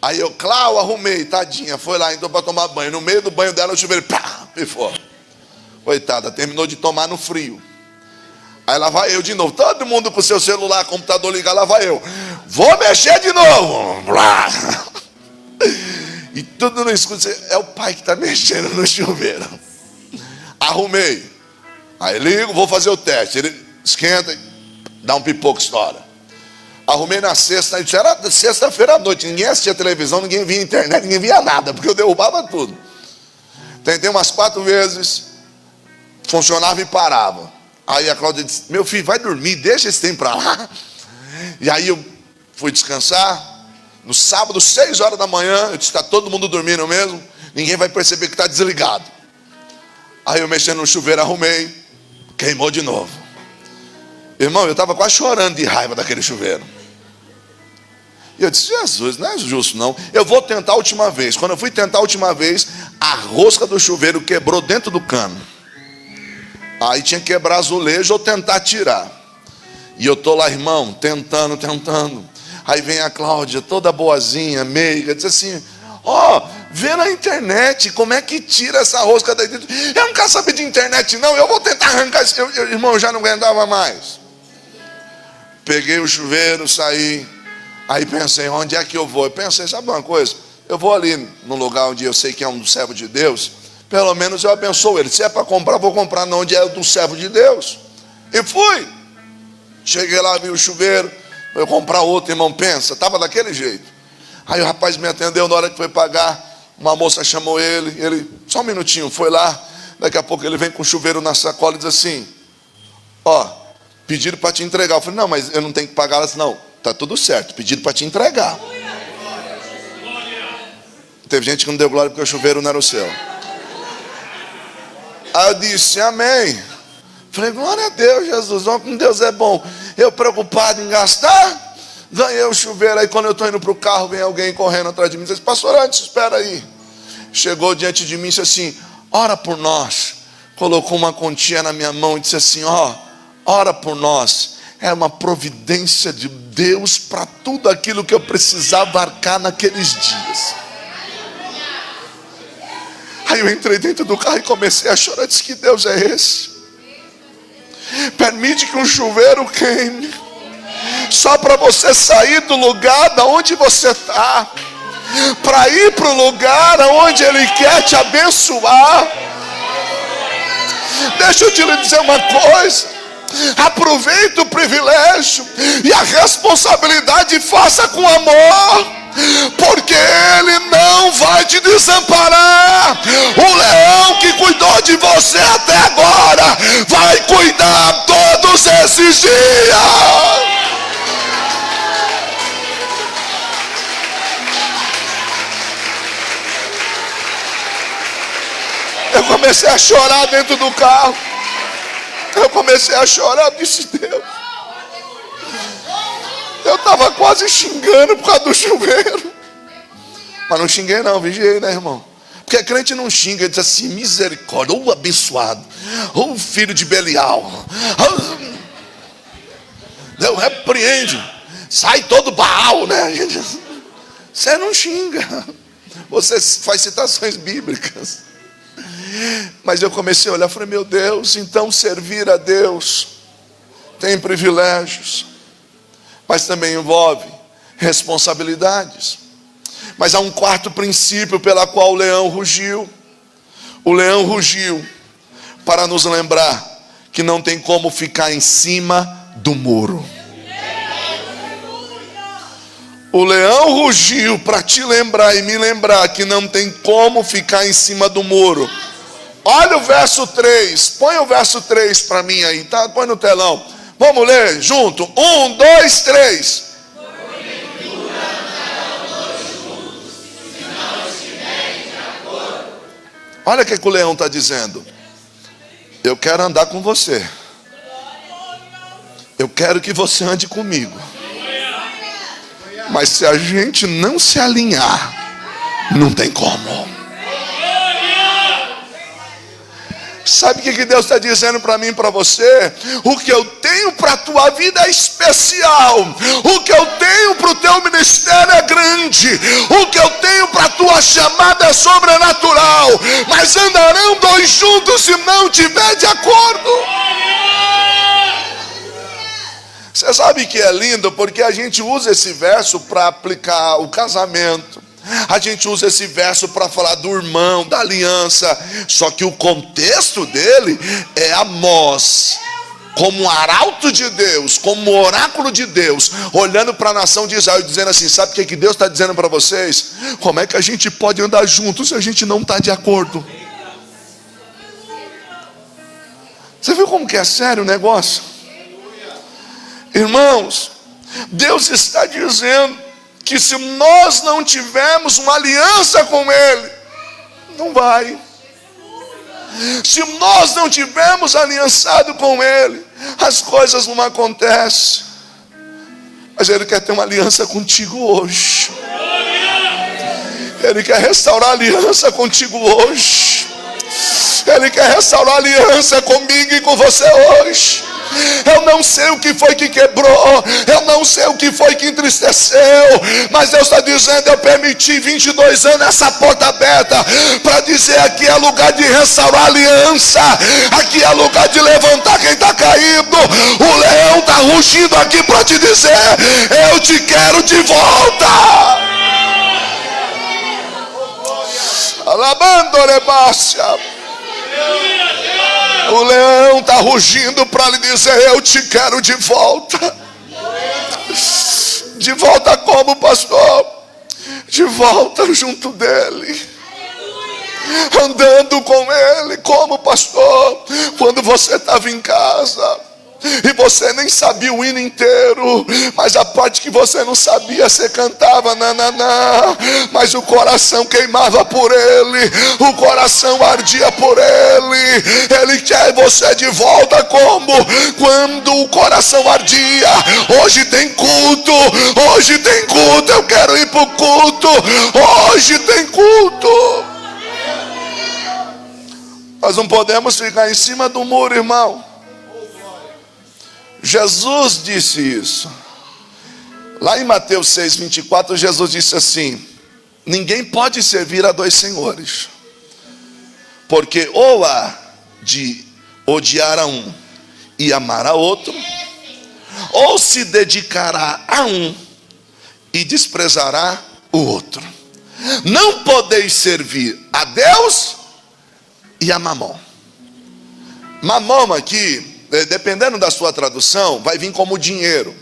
Aí eu, Clau, arrumei, tadinha, foi lá então para tomar banho. No meio do banho dela o chuveiro, pá, pifou. Coitada, terminou de tomar no frio. Aí lá vai eu de novo, todo mundo com seu celular, computador ligado, lá vai eu. Vou mexer de novo. E tudo no escuro, é o pai que está mexendo no chuveiro. Arrumei. Aí ligo, vou fazer o teste. Ele esquenta, dá um pipoco, estoura. Arrumei na sexta, isso era sexta-feira à noite, ninguém assistia televisão, ninguém via internet, ninguém via nada, porque eu derrubava tudo. Tentei umas 4 vezes, funcionava e parava. Aí a Cláudia disse, meu filho, vai dormir, deixa esse tempo para lá. E aí eu fui descansar. No sábado, 6 horas da manhã, eu disse, está todo mundo dormindo mesmo, ninguém vai perceber que está desligado. Aí eu mexendo no chuveiro, arrumei, queimou de novo. Irmão, eu estava quase chorando de raiva daquele chuveiro. E eu disse, Jesus, não é justo não. Eu vou tentar a última vez. Quando eu fui tentar a última vez, a rosca do chuveiro quebrou dentro do cano. Aí tinha que quebrar azulejo ou tentar tirar. E eu estou lá, irmão, tentando. Aí vem a Cláudia, toda boazinha, meiga, diz assim, vê na internet como é que tira essa rosca daí dentro. Eu não quero saber de internet não, eu vou tentar arrancar isso. Irmão, eu já não aguentava mais. Peguei o chuveiro, saí. Aí pensei, onde é que eu vou? Eu pensei, sabe uma coisa? Eu vou ali no lugar onde eu sei que é um servo de Deus. Pelo menos eu abençoo ele. Se é para comprar, vou comprar não onde é do servo de Deus. E fui. Cheguei lá, vi o chuveiro. Eu comprar outro, irmão, pensa. Estava daquele jeito. Aí o rapaz me atendeu na hora que foi pagar. Uma moça chamou ele, só um minutinho, foi lá. Daqui a pouco ele vem com o chuveiro na sacola e diz assim, pediram para te entregar. Eu falei, não, mas eu não tenho que pagar. Ela disse, não, está tudo certo, pediram para te entregar. Teve gente que não deu glória porque o chuveiro não era o seu. Aí eu disse, amém. Falei, glória a Deus, Jesus, como Deus é bom. Eu preocupado em gastar, ganhei o chuveiro. Aí quando eu estou indo para o carro, vem alguém correndo atrás de mim. Diz, pastor, antes, espera aí. Chegou diante de mim e disse assim, ora por nós. Colocou uma quantia na minha mão e disse assim, ora por nós. É uma providência de Deus para tudo aquilo que eu precisava arcar naqueles dias. Aí eu entrei dentro do carro e comecei a chorar. Disse, que Deus é esse? Permite que um chuveiro queime, só para você sair do lugar da onde você está, para ir para o lugar onde Ele quer te abençoar. Deixa eu te dizer uma coisa. Aproveite o privilégio e a responsabilidade, faça com amor, porque Ele não vai te desamparar. O leão que cuidou de você até agora vai cuidar todos esses dias. Eu comecei a chorar dentro do carro. Eu comecei a chorar, eu disse: Deus. Eu estava quase xingando por causa do chuveiro. Mas não xinguei não, vigiei, né, irmão? Porque crente não xinga, ele diz assim: misericórdia, ou abençoado, ou filho de Belial. Deus repreende, sai todo Baal, né? Você não xinga, você faz citações bíblicas. Mas eu comecei a olhar e falei: meu Deus, então servir a Deus tem privilégios, mas também envolve responsabilidades. Mas há um quarto princípio pela qual o leão rugiu. O leão rugiu para nos lembrar que não tem como ficar em cima do muro. O leão rugiu para te lembrar e me lembrar que não tem como ficar em cima do muro. Olha o verso 3. Põe o verso 3 para mim aí, tá? Põe no telão. Vamos ler junto. 1, 2, 3. Olha o que o leão está dizendo. Eu quero andar com você. Eu quero que você ande comigo. Mas se a gente não se alinhar, não tem como. Sabe o que Deus está dizendo para mim e para você? O que eu tenho para a tua vida é especial. O que eu tenho para o teu ministério é grande. O que eu tenho para a tua chamada é sobrenatural. Mas andarão dois juntos se não tiver de acordo. Você sabe que é lindo? Porque a gente usa esse verso para aplicar o casamento. A gente usa esse verso para falar do irmão, da aliança. Só que o contexto dele é Amós, como arauto de Deus, como oráculo de Deus, olhando para a nação de Israel, dizendo assim: sabe o que Deus está dizendo para vocês? Como é que a gente pode andar juntos se a gente não está de acordo? Você viu como que é sério o negócio? Irmãos, Deus está dizendo que se nós não tivermos uma aliança com Ele, não vai. Se nós não tivermos aliançado com Ele, as coisas não acontecem. Mas Ele quer ter uma aliança contigo hoje. Ele quer restaurar a aliança contigo hoje. Ele quer restaurar a aliança comigo e com você hoje. Eu não sei o que foi que quebrou, eu não sei o que foi que entristeceu, mas Deus está dizendo: eu permiti 22 anos essa porta aberta para dizer: aqui é lugar de restaurar a aliança, aqui é lugar de levantar quem está caído. O leão está rugindo aqui para te dizer: eu te quero de volta. Alabando Rebácia. O leão está rugindo para lhe dizer: eu te quero de volta. De volta como, pastor? De volta junto dele, andando com ele. Como, pastor? Quando você estava em casa e você nem sabia o hino inteiro, mas a parte que você não sabia, você cantava nananá, mas o coração queimava por ele, o coração ardia por ele. Ele quer você de volta como? Quando o coração ardia. Hoje tem culto, hoje tem culto, eu quero ir para o culto, hoje tem culto. Nós não podemos ficar em cima do muro, irmão. Jesus disse isso. Lá em Mateus 6, 24, Jesus disse assim: ninguém pode servir a dois senhores, porque ou há de odiar a um e amar a outro, ou se dedicará a um e desprezará o outro. Não podeis servir a Deus e a Mamon. Mamon aqui, dependendo da sua tradução, vai vir como dinheiro.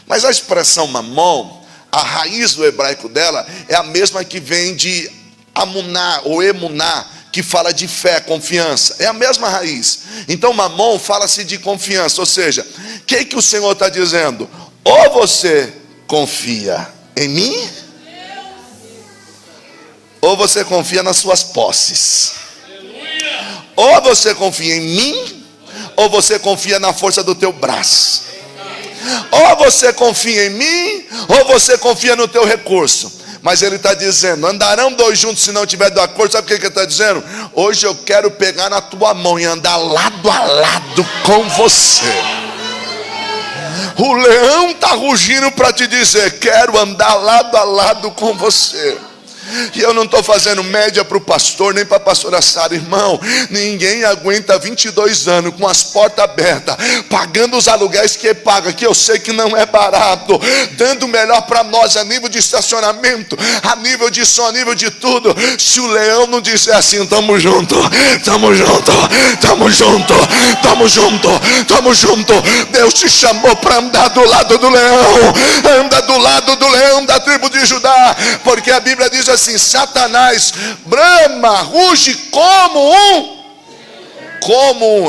Mas a expressão mamon, a raiz do hebraico dela é a mesma que vem de amuná ou emuná, que fala de fé, confiança. É a mesma raiz. Então mamon fala-se de confiança. Ou seja, o que o Senhor está dizendo? Ou você confia em mim, ou você confia nas suas posses. Ou você confia em mim, ou você confia na força do teu braço. Ou você confia em mim, ou você confia no teu recurso. Mas ele está dizendo, andarão dois juntos se não tiver de acordo. Sabe o que ele está dizendo? Hoje eu quero pegar na tua mão e andar lado a lado com você. O leão está rugindo para te dizer, quero andar lado a lado com você. E eu não estou fazendo média para o pastor, nem para a pastora Sara, irmão. Ninguém aguenta 22 anos com as portas abertas, pagando os aluguéis que paga, que eu sei que não é barato, dando o melhor para nós a nível de estacionamento, a nível de som, a nível de tudo. Se o leão não disser assim, tamo junto, tamo junto, tamo junto, tamo junto, tamo junto. Deus te chamou para andar do lado do leão. Anda do lado do leão da tribo de Judá, porque a Bíblia diz assim, Satanás brama, ruge como um.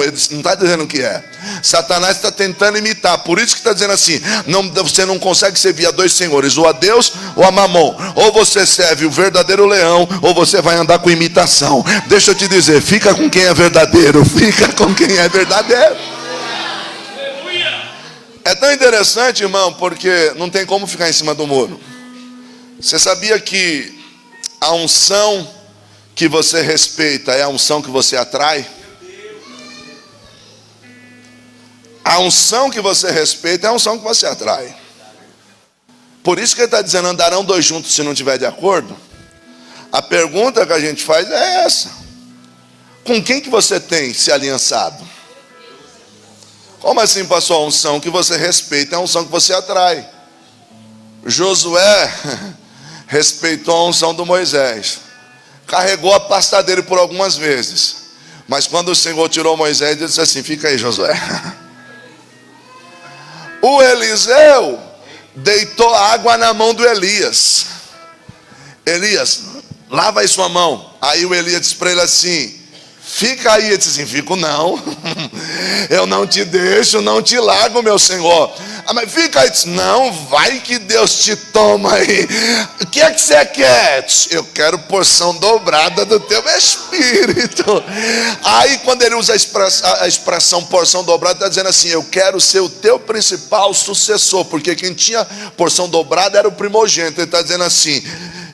Ele não está dizendo o que é. Satanás está tentando imitar. Por isso que está dizendo assim, você não consegue servir a dois senhores, ou a Deus ou a Mamon. Ou você serve o verdadeiro leão, ou você vai andar com imitação. Deixa eu te dizer, fica com quem é verdadeiro. Fica com quem é verdadeiro. É tão interessante, irmão, porque não tem como ficar em cima do muro. Você sabia que a unção que você respeita é a unção que você atrai? A unção que você respeita é a unção que você atrai. Por isso que ele está dizendo, andarão dois juntos se não tiver de acordo. A pergunta que a gente faz é essa: com quem que você tem se aliançado? Como assim, pastor? A unção que você respeita é a unção que você atrai. Josué respeitou a unção do Moisés, carregou a pasta dele por algumas vezes, mas quando o Senhor tirou Moisés, ele disse assim, fica aí, Josué. O Eliseu deitou água na mão do Elias. Elias, lava aí sua mão. Aí o Elias disse para ele assim, fica aí. Ele disse assim, fico não. Eu não te deixo, não te largo, meu Senhor. Mas fica aí. Disse, não, vai que Deus te toma aí. O que é que você quer? Disse, eu quero porção dobrada do teu espírito. Aí quando ele usa a expressão porção dobrada, está dizendo assim, eu quero ser o teu principal sucessor. Porque quem tinha porção dobrada era o primogênito. Ele está dizendo assim,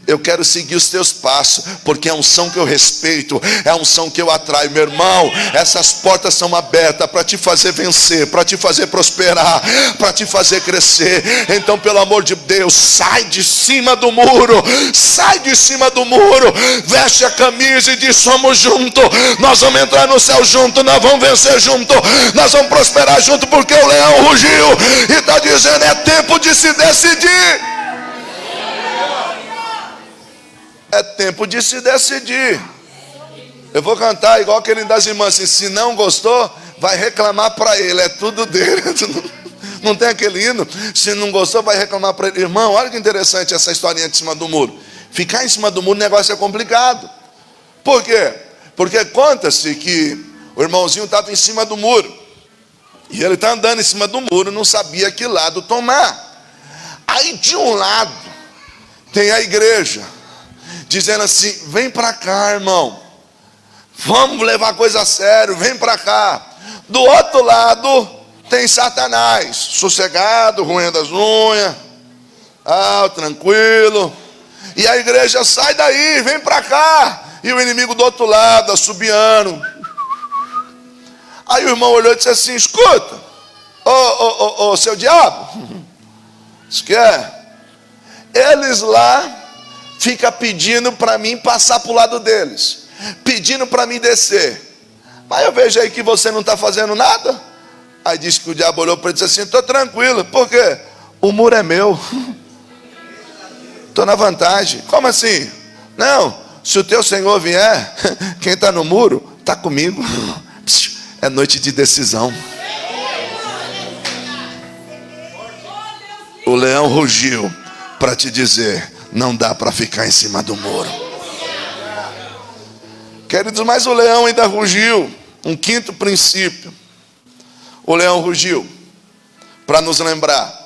eu quero seguir os teus passos, porque é a unção que eu respeito, é a unção que eu atraio. Meu irmão, essas portas são abertas para te fazer vencer, para te fazer prosperar, para te fazer crescer. Então, pelo amor de Deus, sai de cima do muro, sai de cima do muro, veste a camisa e diz, somos juntos, nós vamos entrar no céu junto, nós vamos vencer junto, nós vamos prosperar junto, porque o leão rugiu e está dizendo, é tempo de se decidir. É tempo de se decidir. Eu vou cantar igual aquele das irmãs assim, se não gostou, vai reclamar para ele, é tudo dele. Não tem aquele hino? Se não gostou, vai reclamar para ele. Irmão, olha que interessante essa historinha de cima do muro. Ficar em cima do muro, o negócio é complicado. Por quê? Porque conta-se que o irmãozinho estava em cima do muro, e ele está andando em cima do muro, não sabia que lado tomar. Aí de um lado tem a igreja dizendo assim, vem para cá, irmão, vamos levar a coisa a sério, vem para cá. Do outro lado tem Satanás, sossegado, roendo as unhas, tranquilo. E a igreja, sai daí, vem para cá. E o inimigo do outro lado, assobiando. Aí o irmão olhou e disse assim, escuta, ô seu diabo, isso que é? Eles lá fica pedindo para mim passar para o lado deles, pedindo para mim descer, mas eu vejo aí que você não está fazendo nada. Aí disse que o diabo olhou para ele e disse assim, estou tranquilo, por quê? O muro é meu, estou na vantagem. Como assim? Não, se o teu Senhor vier, quem está no muro está comigo. É noite de decisão. O leão rugiu para te dizer, não dá para ficar em cima do muro. Queridos, mas o leão ainda rugiu. Um quinto princípio. O leão rugiu para nos lembrar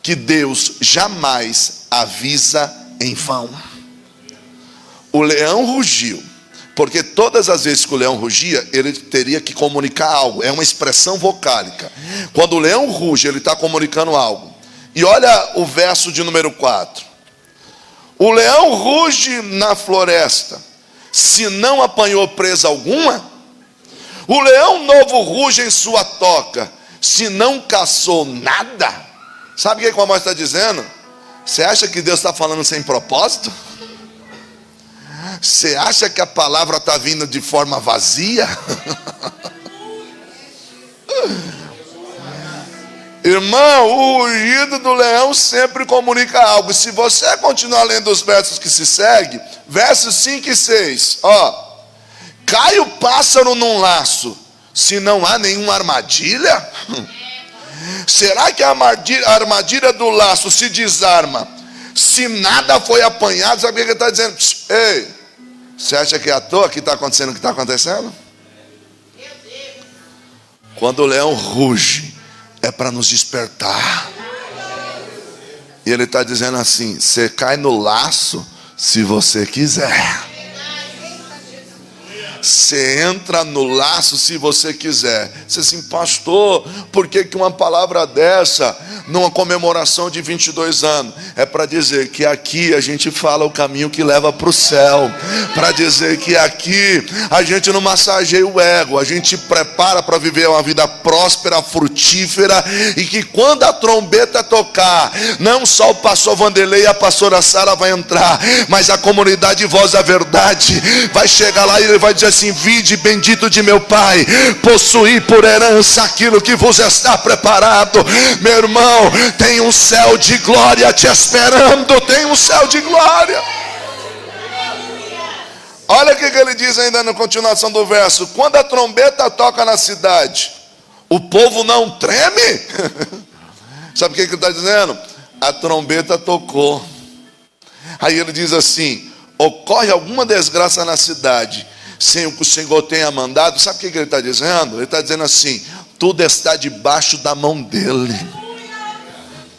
que Deus jamais avisa em vão. O leão rugiu Porque todas as vezes que o leão rugia, ele teria que comunicar algo. É uma expressão vocálica. Quando o leão ruge, ele está comunicando algo. E olha o verso de número 4. O leão ruge na floresta, se não apanhou presa alguma. O leão novo ruge em sua toca, se não caçou nada. Sabe o que o Amós está dizendo? Você acha que Deus está falando sem propósito? Você acha que a palavra está vindo de forma vazia? Irmão, o rugido do leão sempre comunica algo. Se você continuar lendo os versos que se seguem, versos 5 e 6, ó. Cai o pássaro num laço, se não há nenhuma armadilha? Será que a armadilha do laço se desarma se nada foi apanhado? Sabe o que ele está dizendo? Ei, você acha que é à toa que está acontecendo o que está acontecendo? Quando o leão ruge, é para nos despertar. E ele está dizendo assim: você cai no laço se você quiser. Você entra no laço se você quiser. Você assim, pastor, por que uma palavra dessa numa comemoração de 22 anos? É para dizer que aqui a gente fala o caminho que leva para o céu. Para dizer que aqui a gente não massageia o ego, a gente prepara para viver uma vida próspera, frutífera. E que quando a trombeta tocar, não só o pastor Vanderlei e a pastora Sara vai entrar, mas a comunidade Voz da Verdade vai chegar lá e ele vai dizer assim: vinde bendito de meu Pai, possuí por herança aquilo que vos está preparado. Meu irmão, tem um céu de glória te esperando. Tem um céu de glória. Olha o que ele diz ainda na continuação do verso: quando a trombeta toca na cidade, o povo não treme. Sabe o que ele está dizendo? A trombeta tocou. Aí ele diz assim: ocorre alguma desgraça na cidade sem o que o Senhor tenha mandado. Sabe o que ele está dizendo? Ele está dizendo assim: tudo está debaixo da mão dele,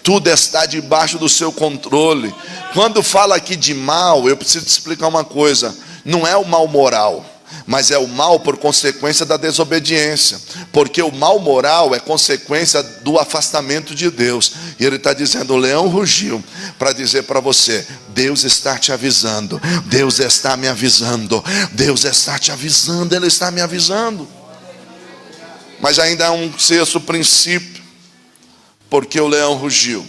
tudo está debaixo do seu controle. Quando fala aqui de mal, eu preciso te explicar uma coisa: não é o mal moral, mas é o mal por consequência da desobediência, porque o mal moral é consequência do afastamento de Deus. E ele está dizendo: o leão rugiu para dizer para você: Deus está te avisando, Deus está me avisando, Deus está te avisando, Ele está me avisando. Mas ainda há um sexto princípio, porque o leão rugiu.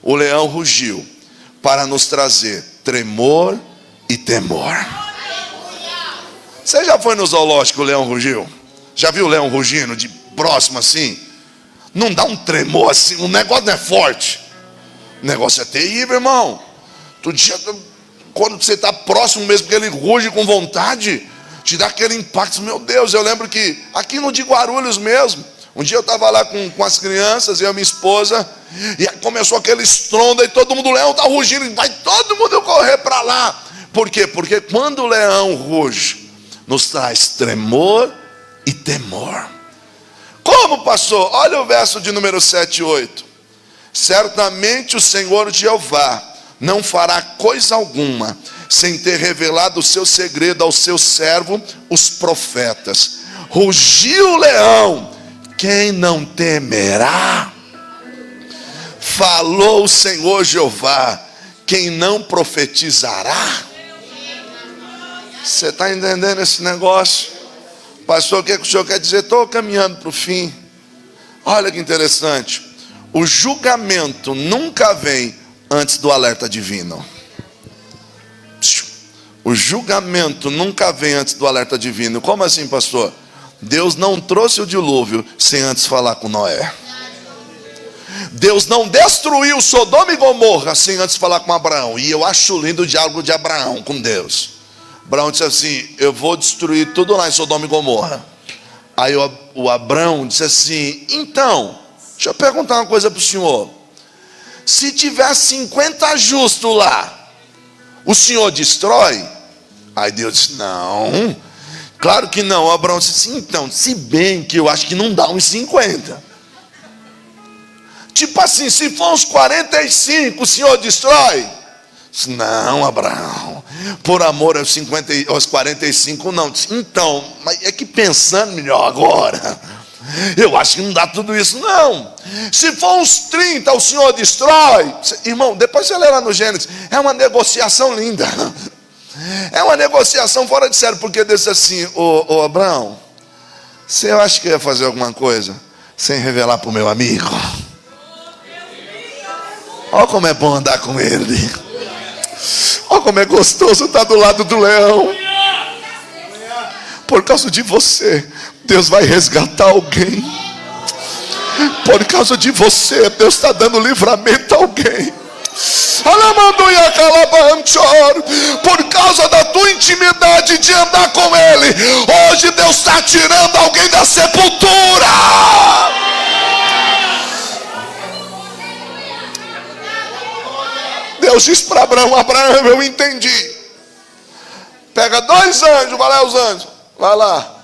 O leão rugiu para nos trazer tremor e temor. Você já foi no zoológico, o leão rugiu? Já viu o leão rugindo de próximo assim? Não dá um tremor assim, o negócio não é forte. O negócio é terrível, irmão. Quando você está próximo mesmo, que ele ruge com vontade, te dá aquele impacto. Meu Deus, eu lembro que aqui no de Guarulhos mesmo, um dia eu estava lá com as crianças, eu e minha esposa, e começou aquele estrondo, e todo mundo, o leão está rugindo, e vai todo mundo correr para lá. Por quê? Porque quando o leão ruge, nos traz tremor e temor. Como, pastor? Olha o verso de número 7 e 8. Certamente o Senhor Jeová não fará coisa alguma sem ter revelado o seu segredo ao seu servo, os profetas. Rugiu o leão, quem não temerá? Falou o Senhor Jeová, quem não profetizará? Você está entendendo esse negócio? Pastor, o que o senhor quer dizer? Estou caminhando para o fim. Olha que interessante. O julgamento nunca vem antes do alerta divino. O julgamento nunca vem antes do alerta divino. Como assim, pastor? Deus não trouxe o dilúvio sem antes falar com Noé. Deus não destruiu Sodoma e Gomorra sem antes falar com Abraão. E eu acho lindo o diálogo de Abraão com Deus. Abraão disse assim: eu vou destruir tudo lá em Sodoma e Gomorra. Aí o Abraão disse assim: então, deixa eu perguntar uma coisa para o senhor. Se tiver 50 justos lá, o senhor destrói? Aí Deus disse: não, claro que não. O Abraão disse assim: então, se bem que eu acho que não dá uns 50. Tipo assim, se for uns 45, o senhor destrói? Disse: não, Abraão, por amor aos 45, não. Então, mas é que pensando melhor agora, eu acho que não dá tudo isso, não. Se for uns 30, o Senhor destrói. Irmão, depois você lê lá no Gênesis, é uma negociação linda. É uma negociação fora de sério, porque Deus disse assim: ô Abraão, você acha que ia fazer alguma coisa sem revelar para o meu amigo? Olha como é bom andar com ele. Olha como é gostoso estar do lado do leão. Por causa de você, Deus vai resgatar alguém. Por causa de você, Deus está dando livramento a alguém. Por causa da tua intimidade de andar com Ele, hoje Deus está tirando alguém da sepultura. Deus diz para Abraão: Abraão, eu entendi. Pega 2 anjos, vai lá os anjos. Vai lá,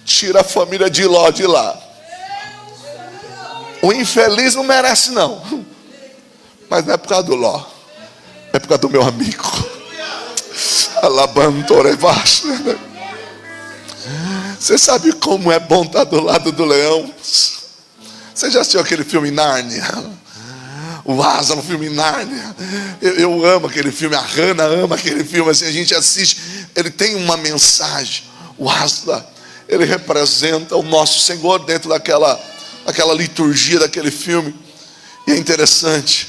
tira a família de Ló de lá. O infeliz não merece não. Mas não é por causa do Ló, é por causa do meu amigo. Você sabe como é bom estar do lado do leão? Você já assistiu aquele filme Nárnia? O Asa no filme Nárnia. Eu amo aquele filme, a Hannah ama aquele filme. Assim, a gente assiste, ele tem uma mensagem. O Asa, ele representa o nosso Senhor dentro daquela liturgia daquele filme. E é interessante,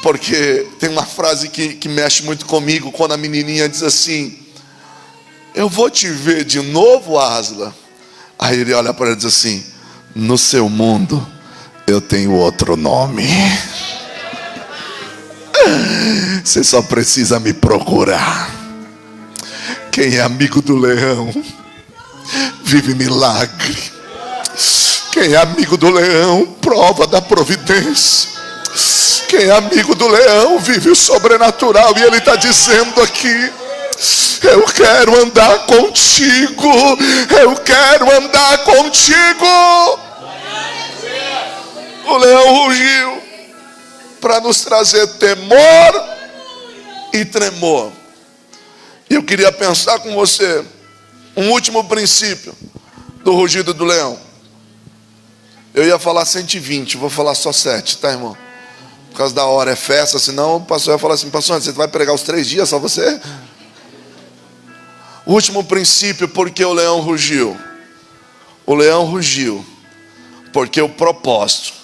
porque tem uma frase que mexe muito comigo, quando a menininha diz assim: eu vou te ver de novo, Asla. Aí ele olha para ela e diz assim: no seu mundo eu tenho outro nome. Você só precisa me procurar. Quem é amigo do leão vive milagre. Quem é amigo do leão prova da providência. Quem é amigo do leão vive o sobrenatural. E ele está dizendo aqui: eu quero andar contigo. Eu quero andar contigo. O leão rugiu para nos trazer temor e tremor. E eu queria pensar com você um último princípio do rugido do leão. Eu ia falar 120, vou falar só 7, tá, irmão? Por causa da hora, é festa, senão o pastor ia falar assim: pastor, você vai pregar os 3 dias, só você? O último princípio, porque o leão rugiu. O leão rugiu porque o propósito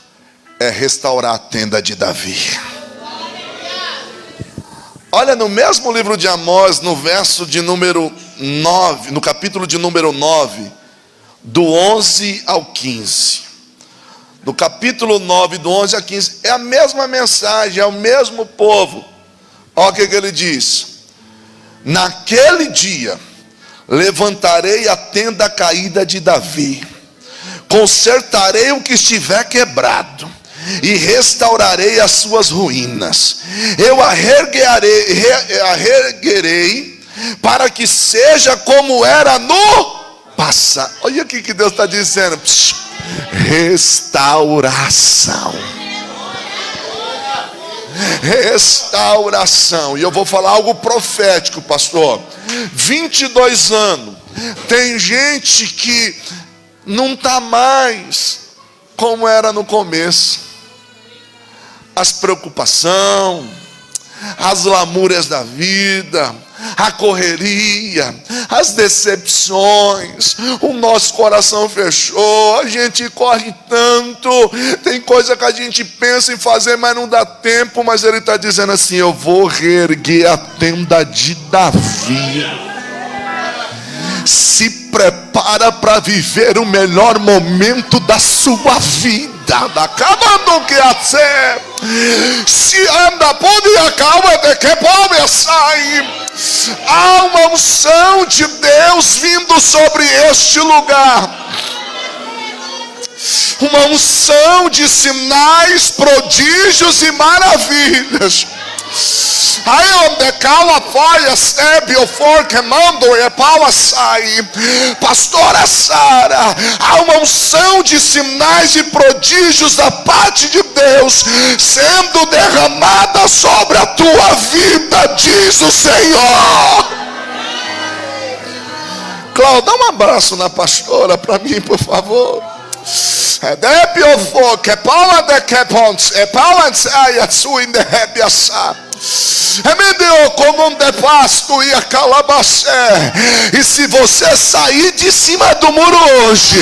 é restaurar a tenda de Davi. Olha, no mesmo livro de Amós, no verso de número 9, no capítulo de número 9, do 11 ao 15. No capítulo 9, do 11 a 15, é a mesma mensagem, é o mesmo povo. Olha o que ele diz: naquele dia levantarei a tenda caída de Davi, consertarei o que estiver quebrado e restaurarei as suas ruínas. Eu a reerguerei para que seja como era no passado. Olha o que Deus está dizendo: restauração. Restauração. E eu vou falar algo profético, pastor. 22 anos. Tem gente que não está mais como era no começo. As preocupações, as lamúrias da vida, a correria, as decepções, o nosso coração fechou, a gente corre tanto, tem coisa que a gente pensa em fazer, mas não dá tempo. Mas ele está dizendo assim: eu vou reerguer a tenda de Davi. Se prepara para viver o melhor momento da sua vida. Acabando que se anda pode acaba de que pode sair. Há uma unção de Deus vindo sobre este lugar. Uma unção de sinais, prodígios e maravilhas. Aí onde cala folha, sebe o forque, mando e pau sai. Pastora Sara, há uma unção de sinais e prodígios da parte de Deus sendo derramada sobre a tua vida, diz o Senhor. Cláudio, dá um abraço na pastora para mim, por favor. E se você sair de cima do muro hoje,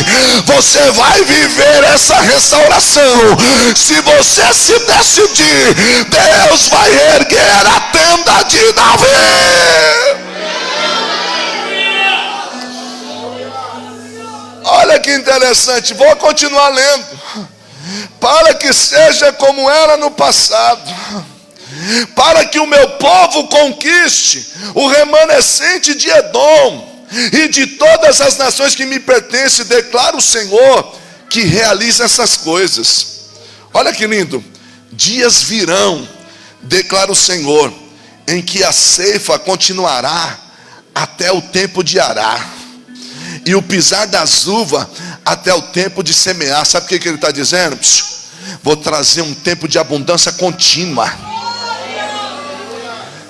você vai viver essa restauração. Se você se decidir, Deus vai erguer a tenda de Davi. Olha que interessante, vou continuar lendo. Para que seja como era no passado, para que o meu povo conquiste o remanescente de Edom e de todas as nações que me pertencem, declara o Senhor que realiza essas coisas. Olha que lindo. Dias virão, declara o Senhor, em que a ceifa continuará até o tempo de arar, e o pisar das uvas até o tempo de semear. Sabe o que ele está dizendo? Vou trazer um tempo de abundância contínua.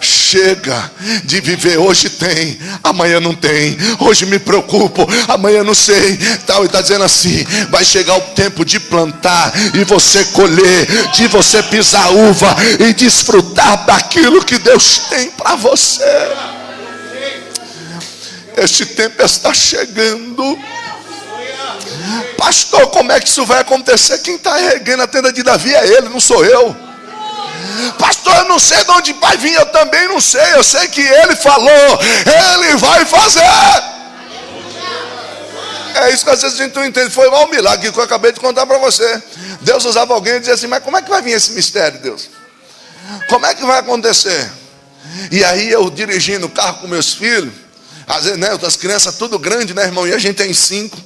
Chega de viver, hoje tem, amanhã não tem, hoje me preocupo, amanhã não sei, tal. Ele está dizendo assim, vai chegar o tempo de plantar e você colher, de você pisar uva e desfrutar daquilo que Deus tem para você. Este tempo está chegando. Pastor, como é que isso vai acontecer? Quem está erguendo a tenda de Davi é ele, não sou eu. Pastor, eu não sei de onde vai vir, eu também não sei. Eu sei que ele falou, ele vai fazer. É isso que às vezes a gente não entende. Foi um milagre que eu acabei de contar para você. Deus usava alguém e dizia assim, mas como é que vai vir esse mistério, Deus? Como é que vai acontecer? E aí eu dirigindo o carro com meus filhos, às vezes, né, as crianças tudo grande, né, irmão? E a gente tem 5.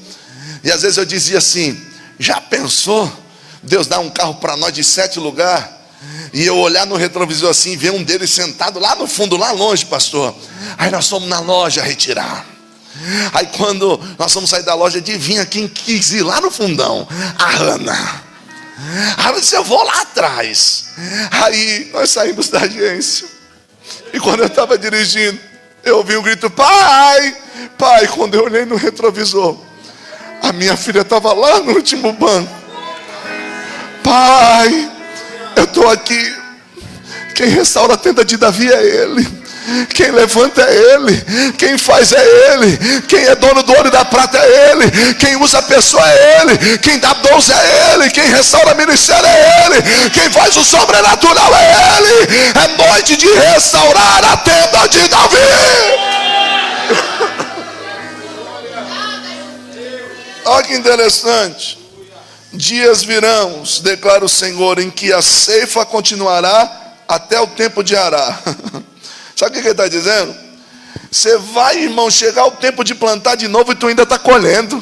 E às vezes eu dizia assim, já pensou Deus dar um carro para nós de 7 lugares? E eu olhar no retrovisor assim e ver um deles sentado lá no fundo, lá longe, pastor. Aí nós fomos na loja retirar. Aí quando nós fomos sair da loja, adivinha quem quis ir lá no fundão? A Ana. Aí eu disse, eu vou lá atrás. Aí nós saímos da agência. E quando eu estava dirigindo, eu ouvi um grito, pai, pai. Quando eu olhei no retrovisor, a minha filha estava lá no último banco. Pai, eu estou aqui. Quem restaura a tenda de Davi é ele. Quem levanta é ele. Quem faz é ele. Quem é dono do ouro e da prata é ele. Quem usa a pessoa é ele. Quem dá dons é ele. Quem restaura o ministério é ele. Quem faz o sobrenatural é ele. É noite de restaurar a tenda de Davi. Olha que interessante. Dias virão, declara o Senhor, em que a ceifa continuará até o tempo de arar. Sabe o que ele está dizendo? Você vai, irmão, chegar o tempo de plantar de novo e tu ainda está colhendo.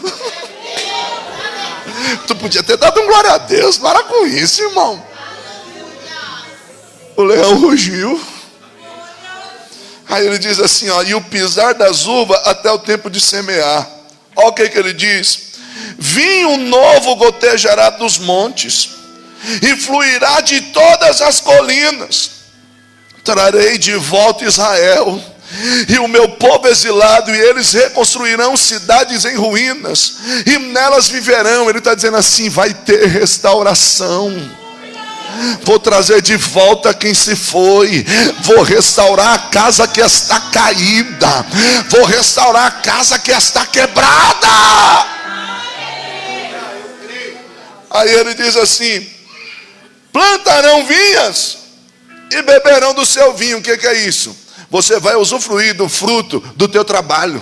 Tu podia ter dado um glória a Deus. Para com isso, irmão. O leão rugiu. Aí ele diz assim, ó, e o pisar das uvas até o tempo de semear. Olha o que ele diz. Vinho novo gotejará dos montes e fluirá de todas as colinas. Trarei de volta Israel e o meu povo exilado, e eles reconstruirão cidades em ruínas e nelas viverão. Ele está dizendo assim, vai ter restauração. Vou trazer de volta quem se foi. Vou restaurar a casa que está caída. Vou restaurar a casa que está quebrada. Aí ele diz assim, plantarão vinhas e beberão do seu vinho. O que é isso? Você vai usufruir do fruto do teu trabalho.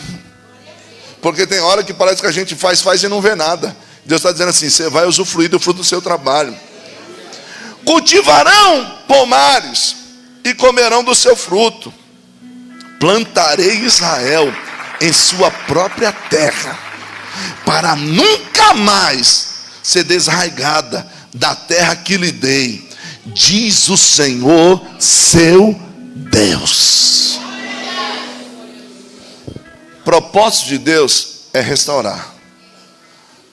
Porque tem hora que parece que a gente faz e não vê nada. Deus está dizendo assim, você vai usufruir do fruto do seu trabalho. Cultivarão pomares e comerão do seu fruto. Plantarei Israel em sua própria terra, para nunca mais ser desarraigada da terra que lhe dei, diz o Senhor seu Deus. Propósito de Deus é restaurar.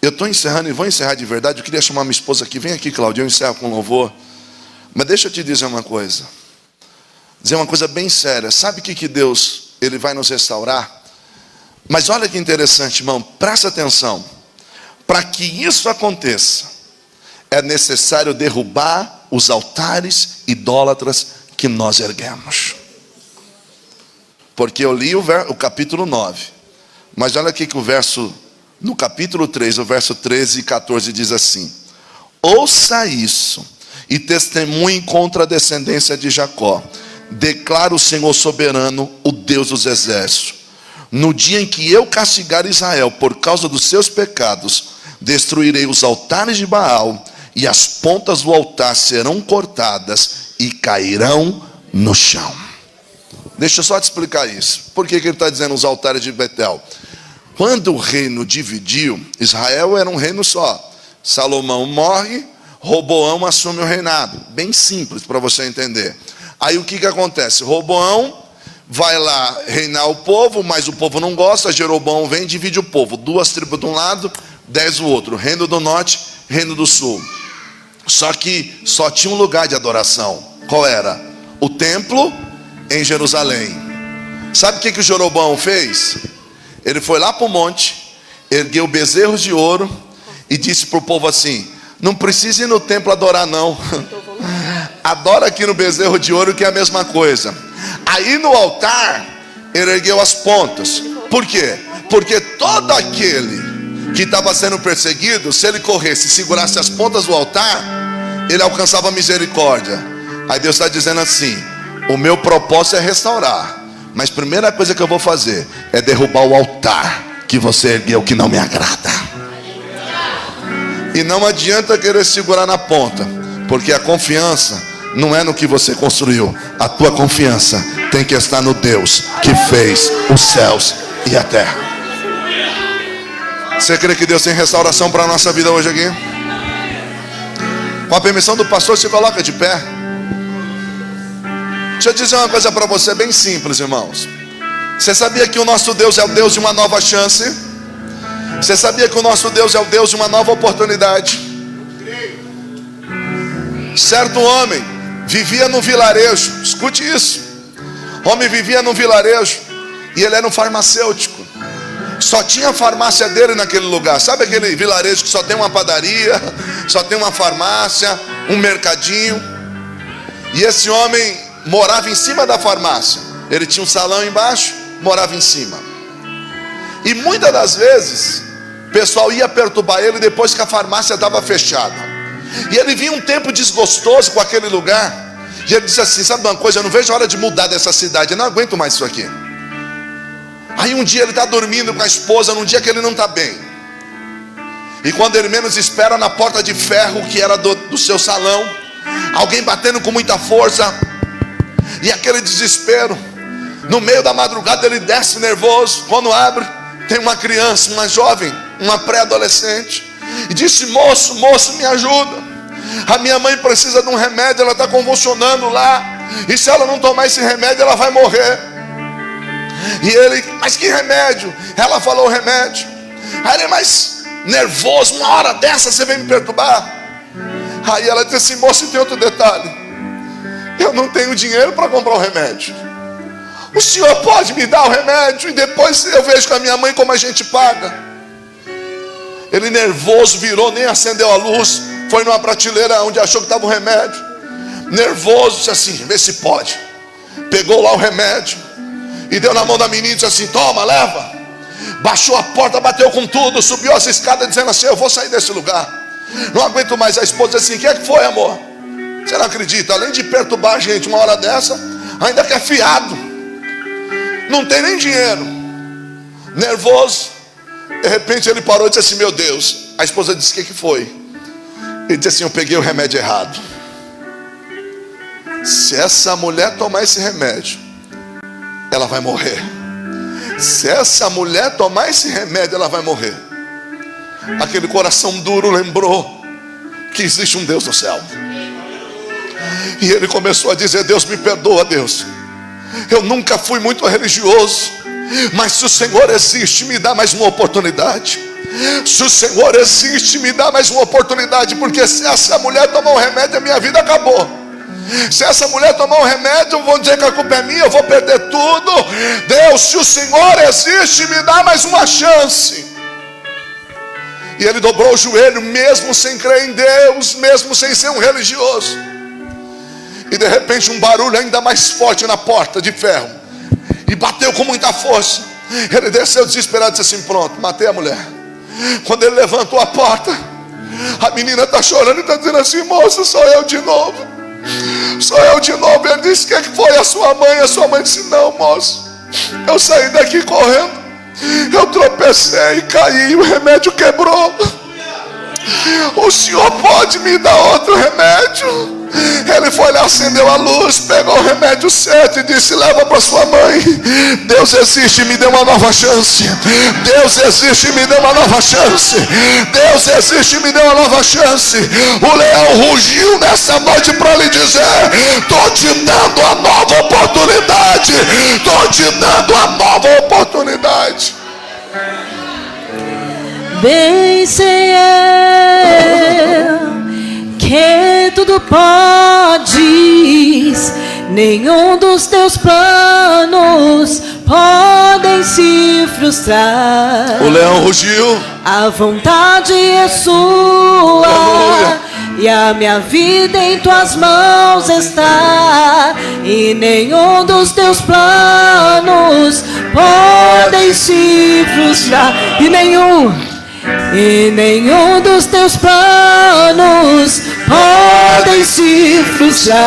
Eu estou encerrando e vou encerrar de verdade. Eu queria chamar minha esposa aqui. Vem aqui, Cláudia, eu encerro com louvor. Mas deixa eu te dizer uma coisa. Dizer uma coisa bem séria. Sabe o que Deus ele vai nos restaurar? Mas olha que interessante, irmão. Presta atenção. Para que isso aconteça, é necessário derrubar os altares idólatras que nós erguemos. Porque eu li o capítulo 9. Mas olha aqui que no capítulo 3, o verso 13 e 14 diz assim: ouça isso e testemunhe contra a descendência de Jacó. Declara o Senhor soberano, o Deus dos exércitos: no dia em que eu castigar Israel por causa dos seus pecados, destruirei os altares de Baal, e as pontas do altar serão cortadas e cairão no chão. Deixa eu só te explicar isso. Por que ele está dizendo os altares de Betel? Quando o reino dividiu, Israel era um reino só. Salomão morre, Roboão assume o reinado. Bem simples para você entender. Aí o que acontece? Roboão vai lá reinar o povo, mas o povo não gosta. Jeroboão vem e divide o povo. 2 tribos de um lado, 10 do outro. Reino do norte, reino do sul. Só que só tinha um lugar de adoração. Qual era? O templo em Jerusalém. Sabe o que o Jeroboão fez? Ele foi lá para o monte, ergueu bezerros de ouro e disse para o povo assim: não precisa ir no templo adorar não. Adora aqui no bezerro de ouro, que é a mesma coisa. Aí no altar ele ergueu as pontas. Por quê? Porque todo aquele que estava sendo perseguido, se ele corresse e segurasse as pontas do altar, ele alcançava misericórdia. Aí Deus está dizendo assim: o meu propósito é restaurar, mas a primeira coisa que eu vou fazer é derrubar o altar que você ergueu, que não me agrada. E não adianta querer segurar na ponta, porque a confiança não é no que você construiu. A tua confiança tem que estar no Deus que fez os céus e a terra. Você crê que Deus tem restauração para a nossa vida hoje aqui? Com a permissão do pastor, se coloca de pé. Deixa eu dizer uma coisa para você bem simples, irmãos. Você sabia que o nosso Deus é o Deus de uma nova chance? Você sabia que o nosso Deus é o Deus de uma nova oportunidade? Certo homem vivia num vilarejo. Escute isso. Homem vivia num vilarejo e ele era um farmacêutico. Só tinha a farmácia dele naquele lugar. Sabe aquele vilarejo que só tem uma padaria, só tem uma farmácia, um mercadinho? E esse homem morava em cima da farmácia. Ele tinha um salão embaixo, morava em cima. E muitas das vezes o pessoal ia perturbar ele depois que a farmácia estava fechada. E ele vinha um tempo desgostoso com aquele lugar. E ele disse assim: sabe uma coisa, eu não vejo a hora de mudar dessa cidade, eu não aguento mais isso aqui. Aí um dia ele está dormindo com a esposa, num dia que ele não está bem. E quando ele menos espera, na porta de ferro que era do seu salão, alguém batendo com muita força. E aquele desespero. No meio da madrugada ele desce nervoso. Quando abre, tem uma criança, uma jovem, uma pré-adolescente. E disse: moço, me ajuda. A minha mãe precisa de um remédio, ela está convulsionando lá. E se ela não tomar esse remédio, ela vai morrer. E ele: mas que remédio? Ela falou o remédio. Aí ele: mas nervoso, uma hora dessa você vem me perturbar? Aí ela disse assim: moço, tem outro detalhe. Eu não tenho dinheiro para comprar o remédio. O senhor pode me dar o remédio e depois eu vejo com a minha mãe como a gente paga. Ele nervoso virou, nem acendeu a luz. Foi numa prateleira onde achou que estava o remédio. Nervoso, disse assim: vê se pode. Pegou lá o remédio e deu na mão da menina e disse assim: toma, leva. Baixou a porta, bateu com tudo, subiu as escadas dizendo assim: eu vou sair desse lugar, não aguento mais. A esposa disse assim: o que é que foi, amor? Você não acredita, além de perturbar a gente uma hora dessa, ainda quer fiado. Não tem nem dinheiro. Nervoso. De repente ele parou e disse assim: meu Deus. A esposa disse: o que foi? Ele disse assim: eu peguei o remédio errado. Se essa mulher tomar esse remédio, ela vai morrer. Se essa mulher tomar esse remédio, ela vai morrer. Aquele coração duro lembrou que existe um Deus no céu. E ele começou a dizer: Deus, me perdoa, Deus, eu nunca fui muito religioso, mas se o Senhor existe, me dá mais uma oportunidade. Se o Senhor existe, me dá mais uma oportunidade, porque se essa mulher tomar um remédio, a minha vida acabou. Se essa mulher tomar um remédio, vão dizer que a culpa é minha, eu vou perder tudo. Deus, se o Senhor existe, me dá mais uma chance. E ele dobrou o joelho, mesmo sem crer em Deus, mesmo sem ser um religioso. E de repente um barulho ainda mais forte na porta de ferro, e bateu com muita força. Ele desceu desesperado e disse assim: pronto, matei a mulher. Quando ele levantou a porta, a menina está chorando e está dizendo assim: moça, sou eu de novo. Sou eu de novo. Ele disse: o que foi? A sua mãe? A sua mãe disse: não, moço, eu saí daqui correndo, eu tropecei e caí, o remédio quebrou. O senhor pode me dar outro remédio? Ele foi lá, acendeu a luz, pegou o remédio certo e disse: leva para sua mãe. Deus existe, me deu uma nova chance. Deus existe, me deu uma nova chance. Deus existe, me deu uma nova chance. O leão rugiu nessa noite para lhe dizer: estou te dando a nova oportunidade. Estou te dando a nova oportunidade. Bem sei eu que tudo podes, nenhum dos teus planos podem se frustrar. O leão rugiu. A vontade é sua. Aleluia. E a minha vida em tuas mãos está, e nenhum dos teus planos podem se frustrar. E nenhum dos teus planos podem se frustrar.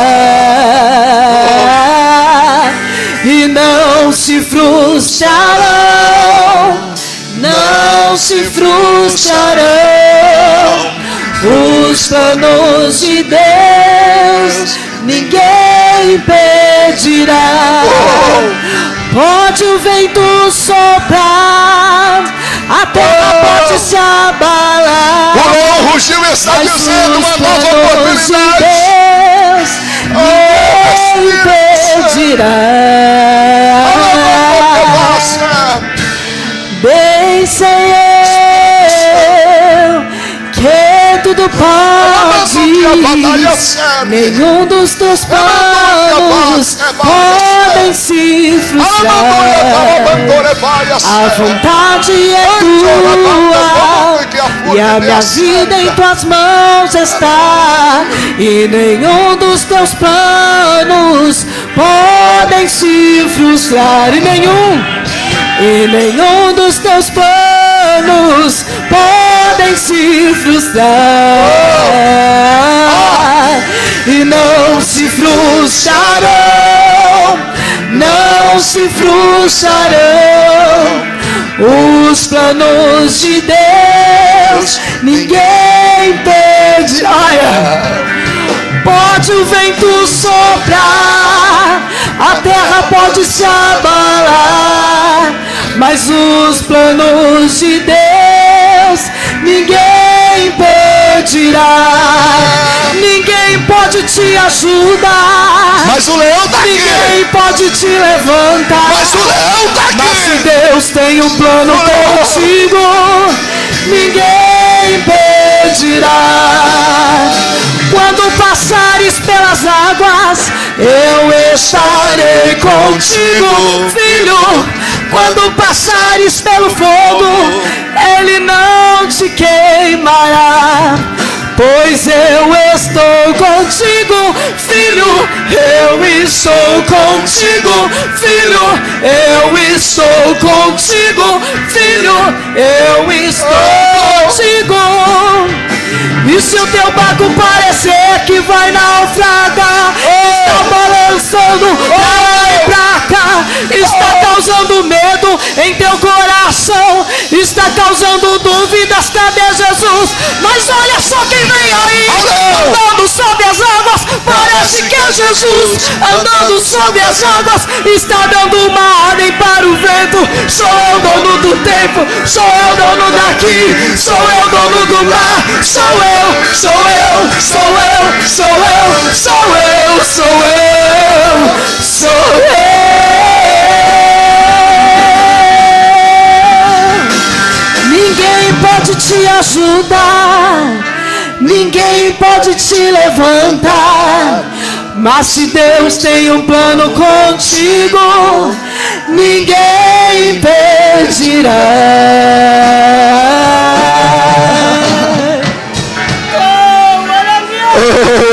E não se frustrarão, não se frustrarão os planos de Deus, ninguém impedirá. Pode o vento soprar, a terra pode se abalar, o leão rugiu e está dizendo uma nova oportunidade. Deus, ninguém impedirá. Bem sei eu que tudo podes, nenhum dos teus planos podem se frustrar. A vontade é tua, e a minha vida em tuas mãos está, e nenhum dos teus planos podem se frustrar. E nenhum dos teus planos podem se frustrar. E não se frustrarão, não se frustrarão os planos de Deus, ninguém impede. Pode o vento soprar, a terra pode se abalar, mas os planos de Deus ninguém impedirá. Ninguém pode te ajudar, mas o leão tá aqui. Ninguém pode te levantar, mas o leão tá aqui. Mas se Deus tem um plano contigo, ninguém impedirá. Quando passares pelas águas, eu estarei contigo, filho. Quando passares pelo fogo, ele não te queimará. Pois eu estou contigo, filho. Eu estou contigo, filho. Eu estou contigo, filho. Eu estou contigo. E se o teu barco parecer que vai naufragar, está balançando pra lá e pra cá, está causando medo em teu coração, coração está causando dúvidas, cadê Jesus? Mas olha só quem vem aí, andando sobre as águas, parece que é Jesus, andando sobre as águas, está dando uma ordem para o vento. Sou eu dono do tempo, sou eu dono daqui, sou eu dono do mar, sou eu, sou eu, sou eu, sou eu, sou eu, sou eu, sou eu. Ninguém pode te ajudar, ninguém pode te levantar, mas se Deus tem um plano contigo, ninguém impedirá.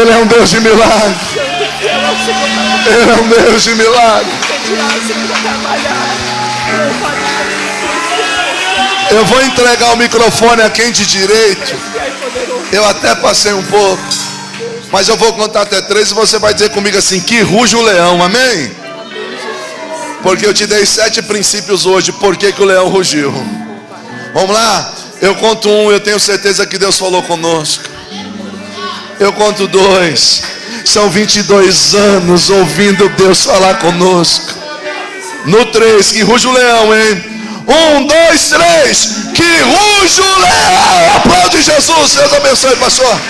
Ele é um Deus de milagre. Ele é um Deus de milagre. Eu vou entregar o microfone a quem de direito. Eu até passei um pouco, mas eu vou contar até 3 e você vai dizer comigo assim: que ruge o leão, amém? Porque eu te dei 7 princípios hoje, por que o leão rugiu. Vamos lá, eu conto 1, eu tenho certeza que Deus falou conosco. Eu conto 2, são 22 anos ouvindo Deus falar conosco. No 3, que ruge o leão, hein? 1, 2, 3, que ruge o leão. Aplaude Jesus, Deus abençoe, pastor.